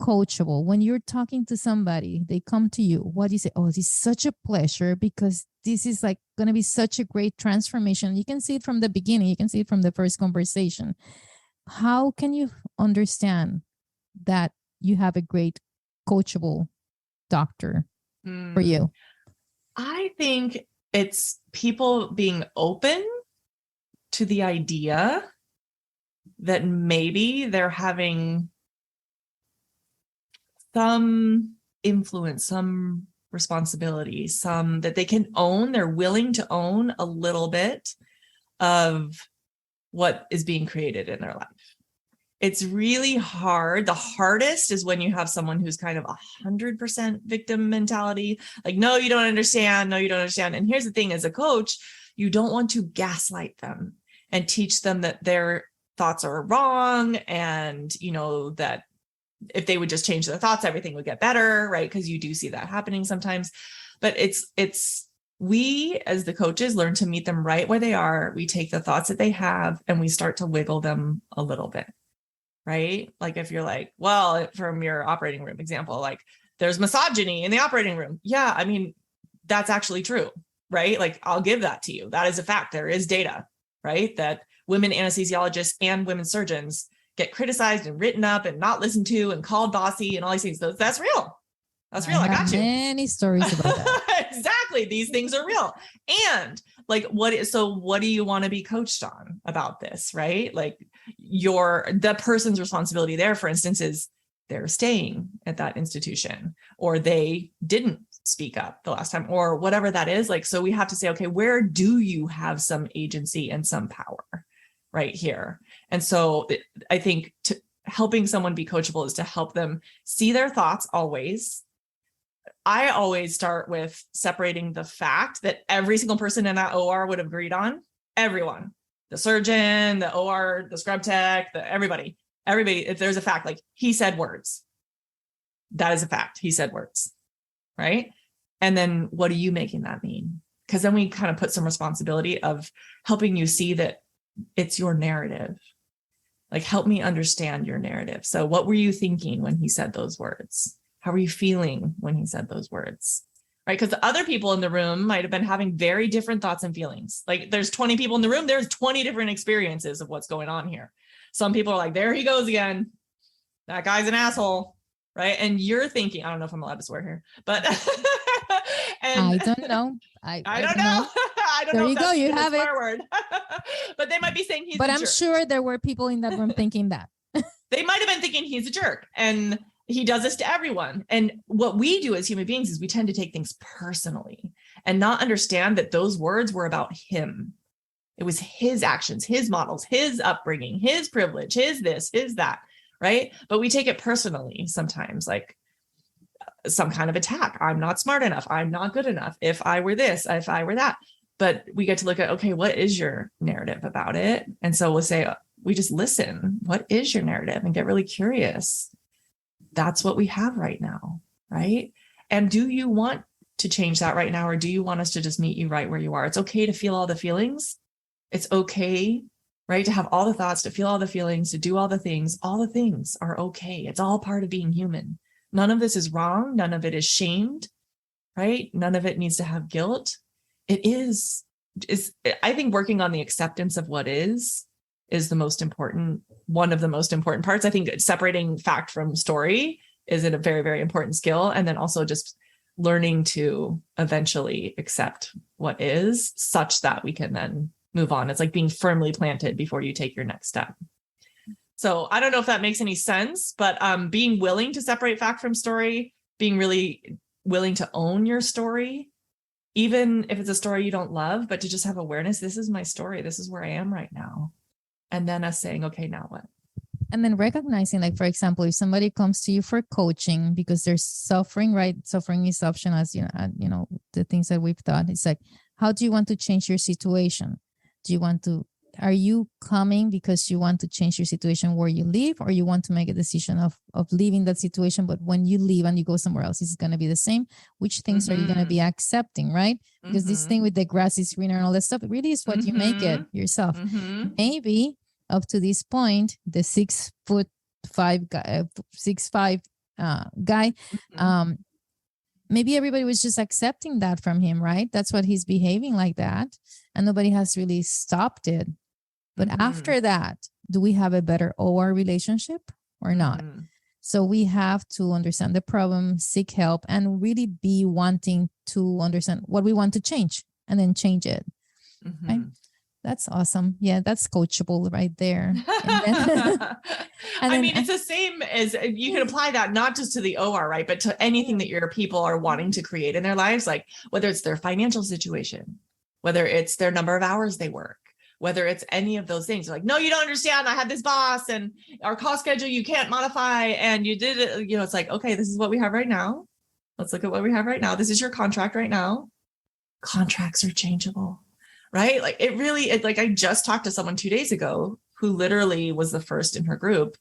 coachable? When you're talking to somebody, they come to you, what do you say? Oh, this is such a pleasure, because this is like going to be such a great transformation. You can see it from the beginning. You can see it from the first conversation. How can you understand that you have a great coachable doctor for you? I think it's people being open to the idea that maybe they're having some influence, some responsibility, some that they can own. They're willing to own a little bit of what is being created in their life. It's really hard. The hardest is when you have someone who's kind of 100% victim mentality. Like, no, you don't understand. No, you don't understand. And here's the thing, as a coach, you don't want to gaslight them and teach them that their thoughts are wrong. And, you know, that if they would just change their thoughts, everything would get better, right? Because you do see that happening sometimes. But we as the coaches learn to meet them right where they are. We take the thoughts that they have and we start to wiggle them a little bit. Right? Like if you're like, well, from your operating room example, like there's misogyny in the operating room. Yeah. I mean, that's actually true, right? Like I'll give that to you. That is a fact. There is data, right? That women anesthesiologists and women surgeons get criticized and written up and not listened to and called bossy and all these things. That's real. That's real. I got you. Many stories about that. Exactly. These things are real. And like, what do you want to be coached on about this? Right? Like the person's responsibility there, for instance, is they're staying at that institution, or they didn't speak up the last time, or whatever that is. Like, so we have to say, okay, where do you have some agency and some power right here? And so I think helping someone be coachable is to help them see their thoughts always. I always start with separating the fact that every single person in that OR would have agreed on. Everyone, the surgeon, the OR, the scrub tech, everybody, if there's a fact, like he said words, that is a fact. He said words, right? And then what are you making that mean? Because then we kind of put some responsibility of helping you see that it's your narrative. Like, help me understand your narrative. So what were you thinking when he said those words? How are you feeling when he said those words? Right? Because the other people in the room might have been having very different thoughts and feelings. Like there's 20 people in the room. There's 20 different experiences of what's going on here. Some people are like, there he goes again. That guy's an asshole. Right? And you're thinking, I don't know if I'm allowed to swear here, but and I don't know. I don't know. I don't there know. You go. You have it. Word. But they might be saying he's But a I'm jerk. sure there were people in that room thinking that. They might have been thinking he's a jerk. And he does this to everyone. And what we do as human beings is we tend to take things personally and not understand that those words were about him. It was his actions, his models, his upbringing, his privilege, his this, his that, right? But we take it personally sometimes, like some kind of attack. I'm not smart enough. I'm not good enough. If I were this, if I were that. But we get to look at, okay, what is your narrative about it? And so we'll say, we just listen. What is your narrative? And get really curious. That's what we have right now, right? And do you want to change that right now? Or do you want us to just meet you right where you are? It's okay to feel all the feelings. It's okay, right? To have all the thoughts, to feel all the feelings, to do all the things. All the things are okay. It's all part of being human. None of this is wrong. None of it is shamed, right? None of it needs to have guilt. It is I think working on the acceptance of what is the most important, one of the most important parts. I think separating fact from story is a very, very important skill. And then also just learning to eventually accept what is, such that we can then move on. It's like being firmly planted before you take your next step. So I don't know if that makes any sense, but being willing to separate fact from story, being really willing to own your story, even if it's a story you don't love, but to just have awareness, this is my story. This is where I am right now. And then us saying, okay, now what? And then recognizing, like, for example, if somebody comes to you for coaching because they're suffering, right? Suffering is optional, as the things that we've thought. It's like, how do you want to change your situation? Are you coming because you want to change your situation where you live, or you want to make a decision of leaving that situation? But when you leave and you go somewhere else, is it going to be the same? Which things are you going to be accepting, right? Because this thing with the grass is greener and all that stuff, it really is what you make it yourself. Maybe up to this point, the 6'5" guy, maybe everybody was just accepting that from him, right? That's what he's behaving like that. And nobody has really stopped it. But after that, do we have a better OR relationship or not? So we have to understand the problem, seek help, and really be wanting to understand what we want to change and then change it. Right? That's awesome. Yeah, that's coachable right there. It's the same as you can apply that not just to the OR, right? But to anything that your people are wanting to create in their lives, like whether it's their financial situation, whether it's their number of hours they work, whether it's any of those things. Like, no, you don't understand. I have this boss and our cost schedule you can't modify. And you did it. It's like, okay, this is what we have right now. Let's look at what we have right now. This is your contract right now. Contracts are changeable. Right? Like I just talked to someone 2 days ago who literally was the first in her group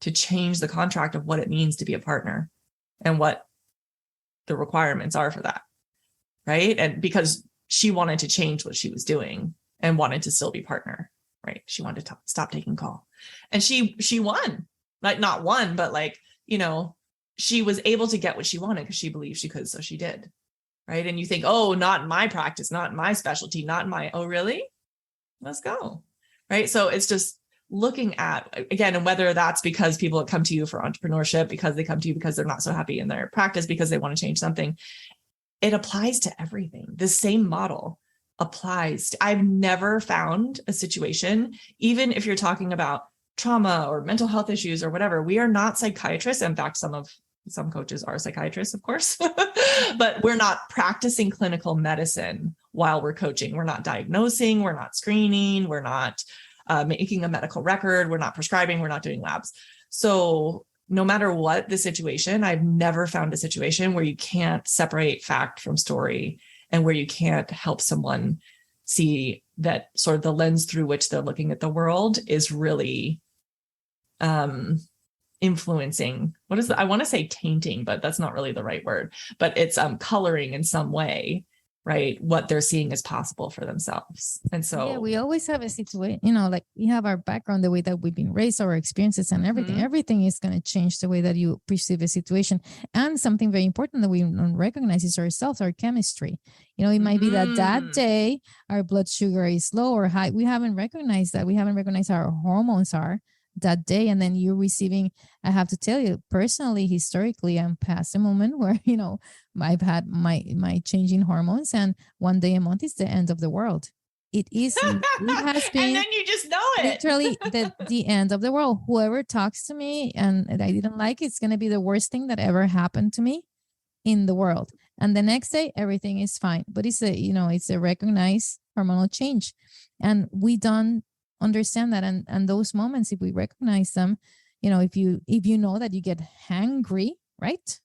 to change the contract of what it means to be a partner and what the requirements are for that. Right. And because she wanted to change what she was doing and wanted to still be partner. Right. She wanted to stop taking call, and she won, like not won, but she was able to get what she wanted because she believed she could. So she did. Right. And you think, oh, not in my practice, not in my specialty, not in my, oh, really? Let's go. Right. So it's just looking at, again, and whether that's because people come to you for entrepreneurship, because they come to you because they're not so happy in their practice, because they want to change something. It applies to everything. The same model applies. I've never found a situation, even if you're talking about trauma or mental health issues or whatever, we are not psychiatrists. In fact, some coaches are psychiatrists, of course, but we're not practicing clinical medicine while we're coaching. We're not diagnosing, we're not screening, we're not making a medical record, we're not prescribing, we're not doing labs. So no matter what the situation, I've never found a situation where you can't separate fact from story and where you can't help someone see that sort of the lens through which they're looking at the world is really influencing. I want to say tainting, but that's not really the right word, but it's coloring in some way, right, what they're seeing as possible for themselves. And so we always have a situation, like we have our background, the way that we've been raised, our experiences, and everything is going to change the way that you perceive a situation. And something very important that we don't recognize is ourselves, our chemistry. It might be that day our blood sugar is low or high. We haven't recognized that. We haven't recognized how our hormones are that day. And then you're receiving, I have to tell you personally, historically, I'm past a moment where, I've had my changing hormones, and one day a month is the end of the world. It has been, and then you just know it. Literally the end of the world. Whoever talks to me and I didn't like it's going to be the worst thing that ever happened to me in the world. And the next day, everything is fine. But it's a recognized hormonal change. And we don't understand that. And those moments, if we recognize them, if you know that you get hangry, right?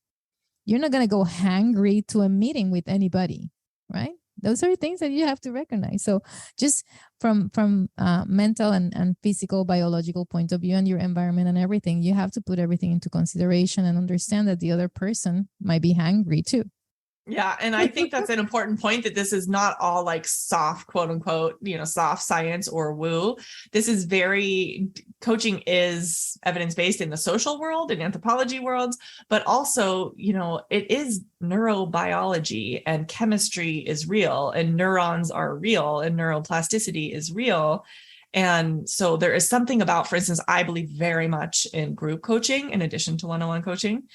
You're not going to go hangry to a meeting with anybody, right? Those are things that you have to recognize. So just from mental and physical, biological point of view, and your environment and everything, you have to put everything into consideration and understand that the other person might be hangry too. Yeah. And I think that's an important point, that this is not all like soft, quote unquote, soft science or woo. This is coaching is evidence-based in the social world and anthropology worlds, but also, it is neurobiology, and chemistry is real, and neurons are real, and neuroplasticity is real. And so there is something about, for instance, I believe very much in group coaching in addition to one-on-one coaching,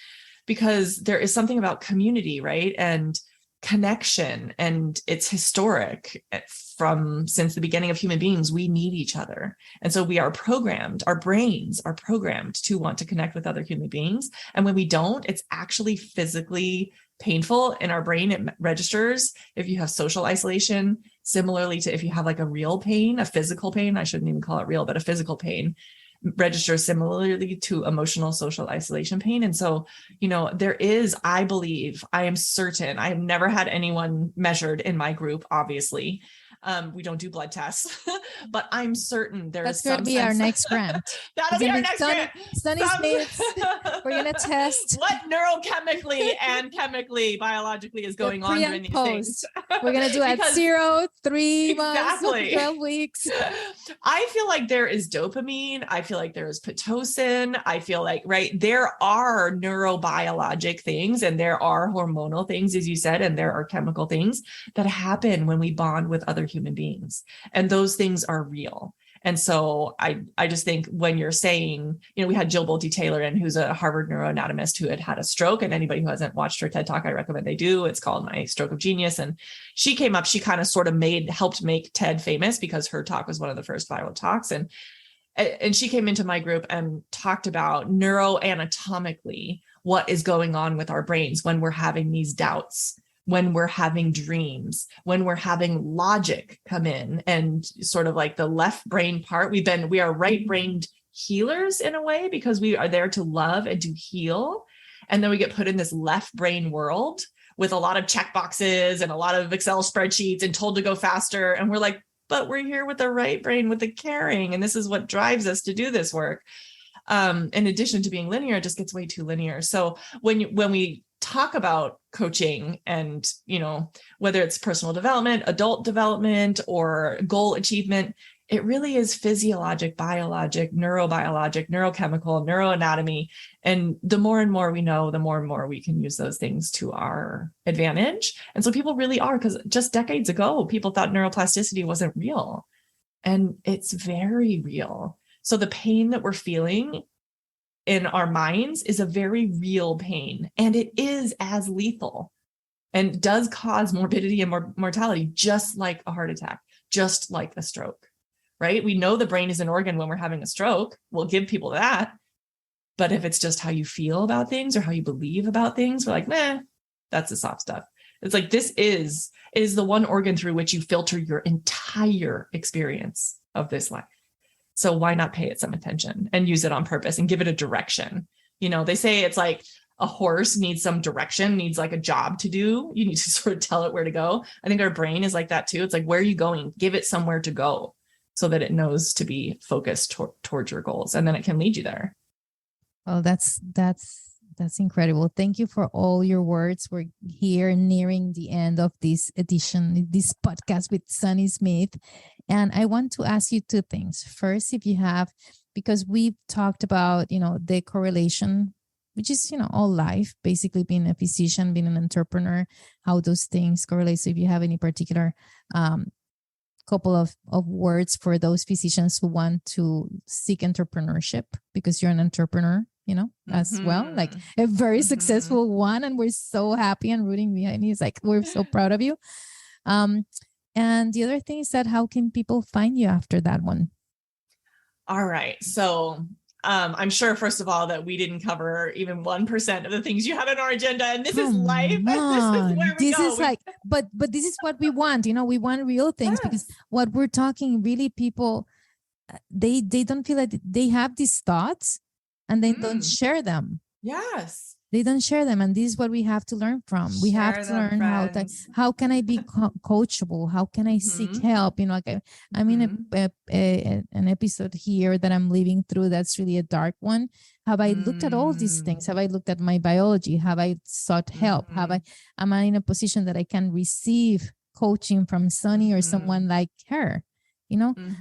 because there is something about community, right? And connection, and it's historic since the beginning of human beings. We need each other. And so we are programmed, our brains are programmed to want to connect with other human beings. And when we don't, it's actually physically painful in our brain. It registers if you have social isolation, similarly to if you have like a real pain, a physical pain. I shouldn't even call it real, but a physical pain. register similarly to emotional social isolation pain. And so, there is, I believe, I am certain, I have never had anyone measured in my group, obviously. We don't do blood tests, but I'm certain that's going to be our next grant. That'll be our next grant. Sunny Smith. We're going to test what neurochemically and chemically, biologically is going on during these things. We're going to do at 0, 3 months, 12 weeks. I feel like there is dopamine. I feel like there is Pitocin. I feel like, right, there are neurobiologic things and there are hormonal things, as you said, and there are chemical things that happen when we bond with other human beings. And those things are real. And so I just think when you're saying, we had Jill Bolte Taylor in, who's a Harvard neuroanatomist who had a stroke, and anybody who hasn't watched her TED Talk, I recommend they do. It's called My Stroke of Genius. And she came up, she kind of sort of helped make TED famous because her talk was one of the first viral talks. And she came into my group and talked about neuroanatomically what is going on with our brains when we're having these doubts, when we're having dreams, when we're having logic come in, and sort of like the left brain part. We are right-brained healers in a way because we are there to love and to heal. And then we get put in this left brain world with a lot of check boxes and a lot of Excel spreadsheets and told to go faster. And we're like, but we're here with the right brain, with the caring. And this is what drives us to do this work. In addition to being linear, it just gets way too linear. So when we talk about coaching and, whether it's personal development, adult development, or goal achievement, it really is physiologic, biologic, neurobiologic, neurochemical, neuroanatomy. And the more and more we know, the more and more we can use those things to our advantage. And so people really are, because just decades ago, people thought neuroplasticity wasn't real. And it's very real. So the pain that we're feeling in our minds is a very real pain, and it is as lethal and does cause morbidity and mortality, just like a heart attack, just like a stroke, right? We know the brain is an organ when we're having a stroke. We'll give people that. But if it's just how you feel about things or how you believe about things, we're like, meh, that's the soft stuff. It's like, this is the one organ through which you filter your entire experience of this life. So why not pay it some attention and use it on purpose and give it a direction? They say it's like a horse needs some direction, needs like a job to do. You need to sort of tell it where to go. I think our brain is like that too. It's like, where are you going? Give it somewhere to go so that it knows to be focused towards your goals, and then it can lead you there. Well, that's incredible. Thank you for all your words. We're here nearing the end of this edition, this podcast with Sunny Smith. And I want to ask you two things. First, if you have, because we've talked about, the correlation, which is, all life, basically being a physician, being an entrepreneur, how those things correlate. So if you have any particular couple of words for those physicians who want to seek entrepreneurship, because you're an entrepreneur, as well, like a very successful one. And we're so happy and rooting behind you. It's like, we're so proud of you. And the other thing is that how can people find you after that one? All right. So I'm sure, first of all, that we didn't cover even 1% of the things you have on our agenda. And this is life. This is where we go. Is like, but this is what we want. We want real things, because what we're talking, really, people, they don't feel like they have these thoughts and they don't share them. Yes. They don't share them. And this is what we have to learn from. We have to learn how can I be coachable? How can I seek help? I'm in an episode here that I'm living through that's really a dark one. Have I looked at all these things? Have I looked at my biology? Have I sought help? Am I in a position that I can receive coaching from Sunny or someone like her?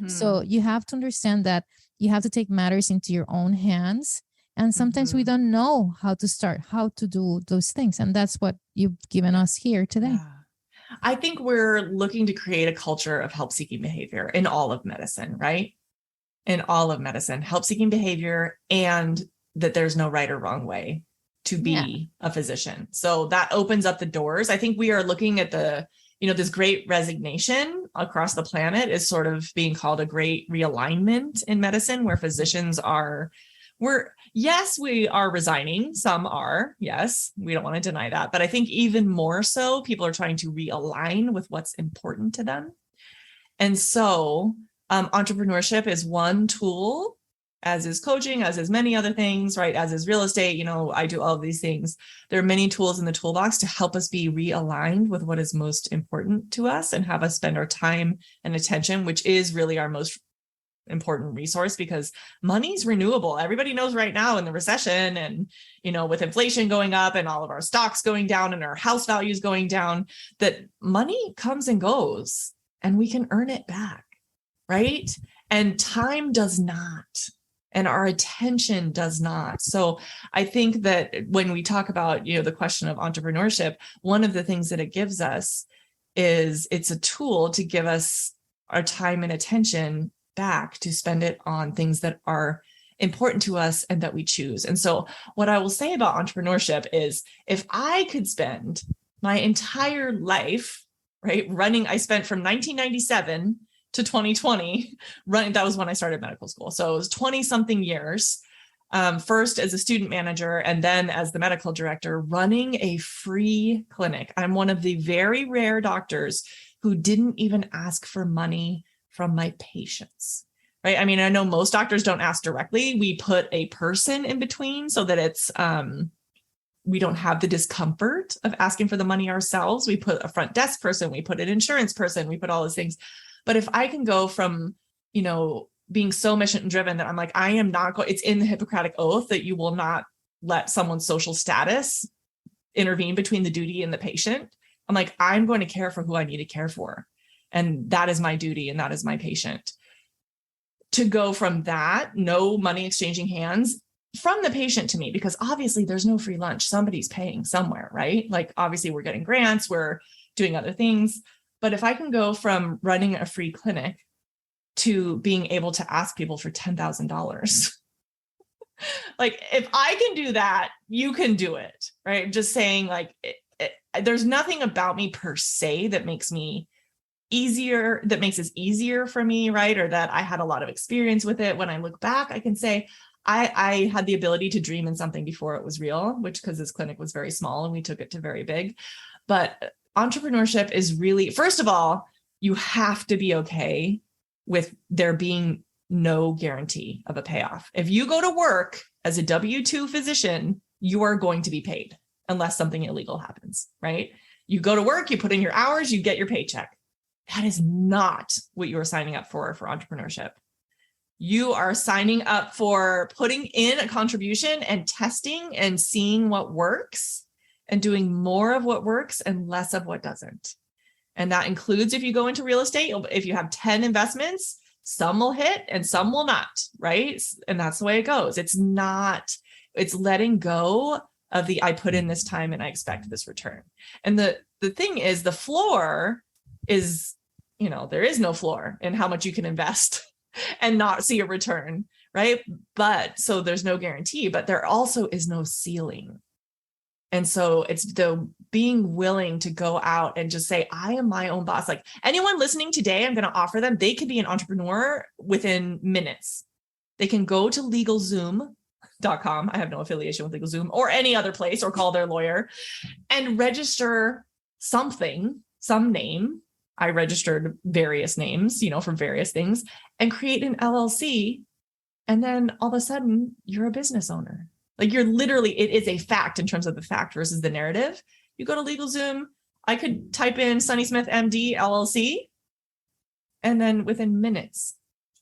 So you have to understand that you have to take matters into your own hands. And sometimes we don't know how to start, how to do those things. And that's what you've given us here today. Yeah. I think we're looking to create a culture of help-seeking behavior in all of medicine, right? In all of medicine, help-seeking behavior, and that there's no right or wrong way to be a physician. So that opens up the doors. I think we are looking at this great resignation across the planet is sort of being called a great realignment in medicine, where physicians we are resigning. Some are, yes, we don't want to deny that. But I think even more so, people are trying to realign with what's important to them. And so entrepreneurship is one tool. as is coaching, as is many other things, right? As is real estate, I do all of these things. There are many tools in the toolbox to help us be realigned with what is most important to us and have us spend our time and attention, which is really our most important resource, because money's renewable. Everybody knows right now in the recession and, with inflation going up and all of our stocks going down and our house values going down, that money comes and goes and we can earn it back, right? And time does not. And our attention does not. So I think that when we talk about, the question of entrepreneurship, one of the things that it gives us is it's a tool to give us our time and attention back to spend it on things that are important to us and that we choose. And so what I will say about entrepreneurship is, if I could spend my entire life, right, I spent from 1997 to 2020 running. That was when I started medical school. So it was 20 something years, first as a student manager and then as the medical director, running a free clinic. I'm one of the very rare doctors who didn't even ask for money from my patients, right? I mean, I know most doctors don't ask directly. We put a person in between so that it's, we don't have the discomfort of asking for the money ourselves. We put a front desk person, we put an insurance person, we put all those things. But if I can go from, being so mission driven that I'm like, I am not going, it's in the Hippocratic Oath that you will not let someone's social status intervene between the duty and the patient. I'm like, I'm going to care for who I need to care for. And that is my duty. And that is my patient. To go from that, no money exchanging hands from the patient to me, because obviously there's no free lunch. Somebody's paying somewhere, right? Like obviously we're getting grants, we're doing other things. But if I can go from running a free clinic to being able to ask people for $10,000, like if I can do that, you can do it, right? Just saying like, there's nothing about me per se that makes it easier for me, right? Or that I had a lot of experience with it. When I look back, I can say I had the ability to dream in something before it was real, which because this clinic was very small and we took it to very big. But entrepreneurship is really, first of all, you have to be okay with there being no guarantee of a payoff. If you go to work as a W-2 physician, you are going to be paid unless something illegal happens, right? You go to work, you put in your hours, you get your paycheck. That is not what you are signing up for entrepreneurship. You are signing up for putting in a contribution and testing and seeing what works and doing more of what works and less of what doesn't. And that includes if you go into real estate, if you have 10 investments, some will hit and some will not, right? And that's the way it goes. It's letting go of I put in this time and I expect this return. And the thing is, the floor is, there is no floor in how much you can invest and not see a return, right? But so there's no guarantee, but there also is no ceiling. And so it's the being willing to go out and just say, I am my own boss. Like anyone listening today, I'm going to offer them, they could be an entrepreneur within minutes. They can go to LegalZoom.com. I have no affiliation with LegalZoom or any other place, or call their lawyer and register some name. I registered various names, for various things, and create an LLC. And then all of a sudden you're a business owner. Like you're literally, it is a fact in terms of the fact versus the narrative. You go to LegalZoom, I could type in Sunny Smith MD LLC, and then within minutes,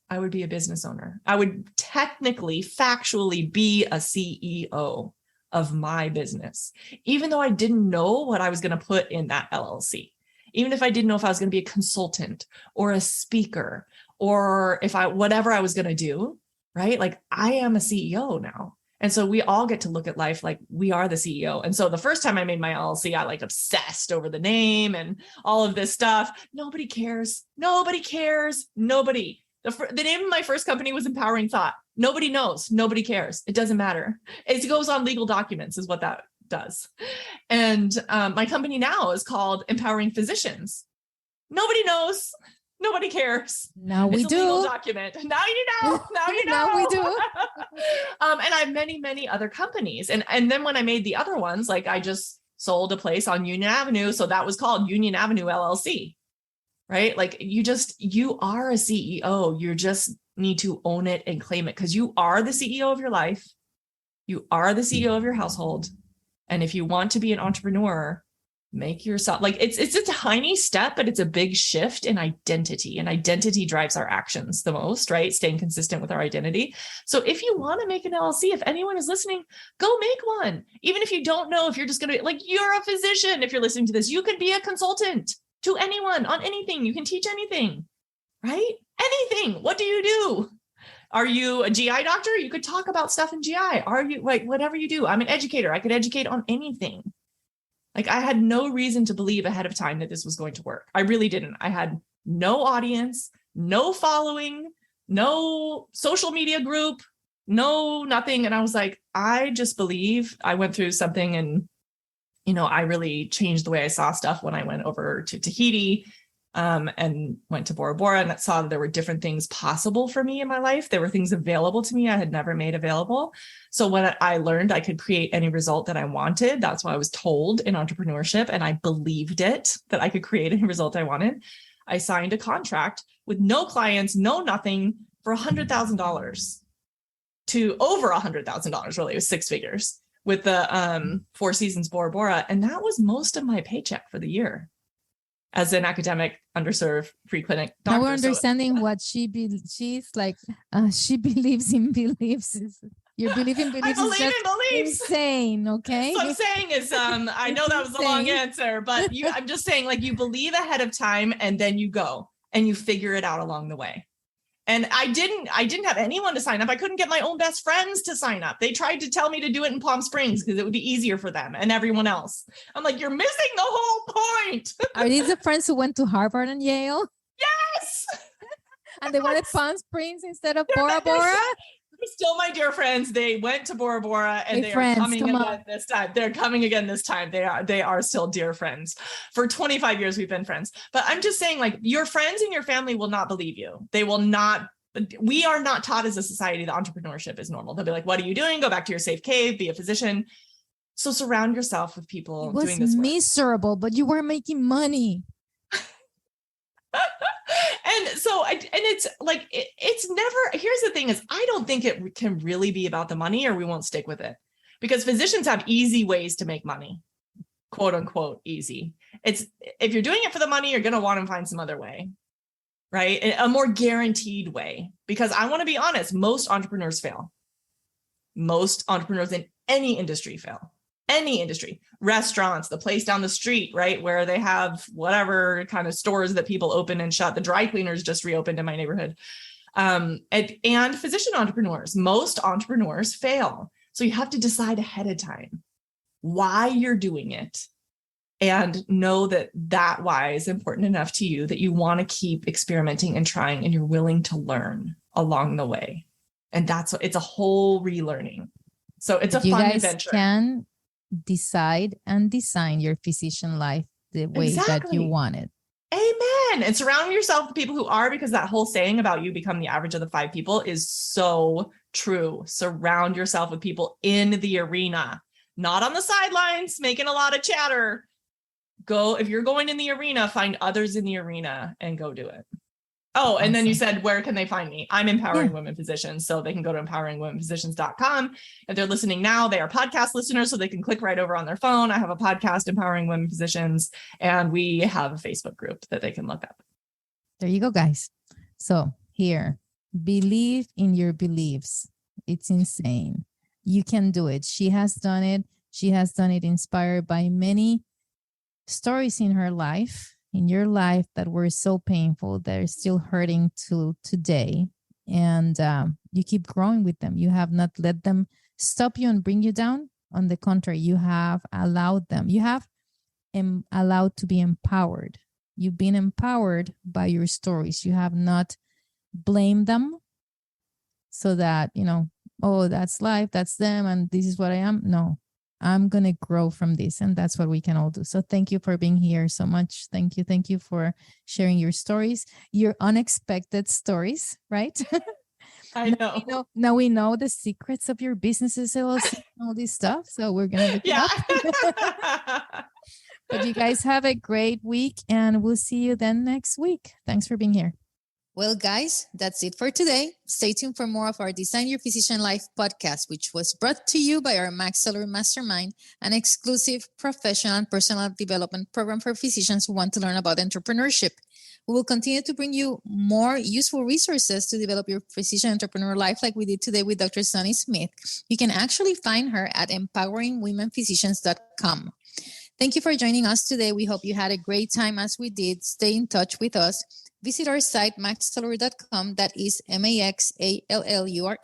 I would be a business owner. I would technically, factually be a CEO of my business, even though I didn't know what I was going to put in that LLC. Even if I didn't know if I was going to be a consultant or a speaker, or whatever I was going to do, right? Like I am a CEO now. And so we all get to look at life like we are the CEO. And so the first time I made my LLC, I obsessed over the name and all of this stuff. Nobody cares. Nobody cares. Nobody. The name of my first company was Empowering Thought. Nobody knows. Nobody cares. It doesn't matter. It goes on legal documents is what that does. And my company now is called Empowering Physicians. Nobody knows. Nobody cares. Now we do. Legal document. Now you know. Now you know. Now we do. And I have many, many other companies. And then when I made the other ones, I just sold a place on Union Avenue. So that was called Union Avenue LLC. right? Like you are a CEO. You just need to own it and claim it because you are the CEO of your life. You are the CEO of your household. And if you want to be an entrepreneur, make yourself like it's a tiny step, but it's a big shift in identity. And identity drives our actions the most, right? Staying consistent with our identity. So if you want to make an LLC, if anyone is listening, go make one. Even if you don't know if you're just going to be like, you're a physician. If you're listening to this, you can be a consultant to anyone on anything. You can teach anything, right? Anything. What do you do? Are you a GI doctor? You could talk about stuff in GI. Are you like whatever you do? I'm an educator. I could educate on anything. Like I had no reason to believe ahead of time that this was going to work. I really didn't. I had no audience, no following, no social media group, no nothing. And I was like, I just believe. I went through something and, I really changed the way I saw stuff when I went over to Tahiti and went to Bora Bora and saw that there were different things possible for me in my life. There were things available to me I had never made available. So when I learned I could create any result that I wanted, that's what I was told in entrepreneurship. And I believed it, that I could create any result I wanted. I signed a contract with no clients, no nothing for $100,000 to over $100,000, really. It was six figures with the Four Seasons Bora Bora. And that was most of my paycheck for the year as an academic, underserved, free clinic doctor. Now we're understanding what she's like. She believes in beliefs. Your belief in beliefs is just insane, okay? So I'm saying is, I know that was a long answer, but I'm just saying like you believe ahead of time and then you go and you figure it out along the way. And I didn't have anyone to sign up. I couldn't get my own best friends to sign up. They tried to tell me to do it in Palm Springs because it would be easier for them and everyone else. I'm like, you're missing the whole point. Are these the friends who went to Harvard and Yale? Yes. And they wanted Palm Springs instead of Bora Bora? They're still my dear friends. They went to Bora Bora and they are coming again this time. They're coming again this time. They are still dear friends. For 25 years, we've been friends. But I'm just saying, like, your friends and your family will not believe you. They will not. We are not taught as a society that entrepreneurship is normal. They'll be like, what are you doing? Go back to your safe cave, be a physician. So surround yourself with people doing this work. It was miserable, but you were making money. And so, it's like, it's never, here's the thing is, I don't think it can really be about the money or we won't stick with it because physicians have easy ways to make money, quote unquote, easy. It's, if you're doing it for the money, you're going to want to find some other way, right? A more guaranteed way, because I want to be honest, most entrepreneurs fail. Most entrepreneurs in any industry fail. Any industry, restaurants, the place down the street, right? Where they have whatever kind of stores that people open and shut. The dry cleaners just reopened in my neighborhood. And physician entrepreneurs, most entrepreneurs fail. So you have to decide ahead of time why you're doing it and know that why is important enough to you that you want to keep experimenting and trying and you're willing to learn along the way. And it's a whole relearning. So it's a fun adventure. You can decide and design your physician life the way that you want it. Amen. And surround yourself with people who are, because that whole saying about you become the average of the 5 people is so true. Surround yourself with people in the arena, not on the sidelines, making a lot of chatter. If you're going in the arena, find others in the arena and go do it. Oh, and then you said, where can they find me? I'm Empowering Women Physicians. So they can go to empoweringwomenphysicians.com. If they're listening now, they are podcast listeners, so they can click right over on their phone. I have a podcast, Empowering Women Physicians, and we have a Facebook group that they can look up. There you go, guys. So here, believe in your beliefs. It's insane. You can do it. She has done it. She has done it inspired by many stories in her life, in your life, that were so painful, that are still hurting to today. And you keep growing with them. You have not let them stop you and bring you down. On the contrary, you have allowed them. You have allowed to be empowered. You've been empowered by your stories. You have not blamed them so that, oh, that's life, that's them, and this is what I am. No. I'm going to grow from this. And that's what we can all do. So thank you for being here so much. Thank you. Thank you for sharing your stories, your unexpected stories, right? I know. Now we know the secrets of your businesses, all this stuff. So we're going to look it up. But you guys have a great week, and we'll see you then next week. Thanks for being here. Well, guys, that's it for today. Stay tuned for more of our Design Your Physician Life podcast, which was brought to you by our Max Salary Mastermind, an exclusive professional and personal development program for physicians who want to learn about entrepreneurship. We will continue to bring you more useful resources to develop your physician entrepreneur life like we did today with Dr. Sunny Smith. You can actually find her at empoweringwomenphysicians.com. Thank you for joining us today. We hope you had a great time as we did. Stay in touch with us. Visit our site, maxsalary.com. That is MAXALLURE.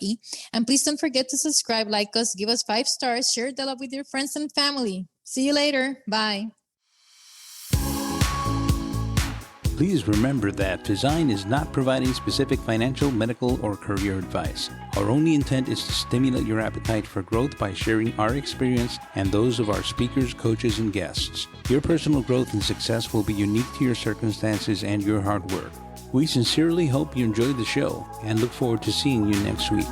And please don't forget to subscribe, like us, give us 5 stars, share the love with your friends and family. See you later. Bye. Please remember that Design is not providing specific financial, medical, or career advice. Our only intent is to stimulate your appetite for growth by sharing our experience and those of our speakers, coaches, and guests. Your personal growth and success will be unique to your circumstances and your hard work. We sincerely hope you enjoyed the show and look forward to seeing you next week.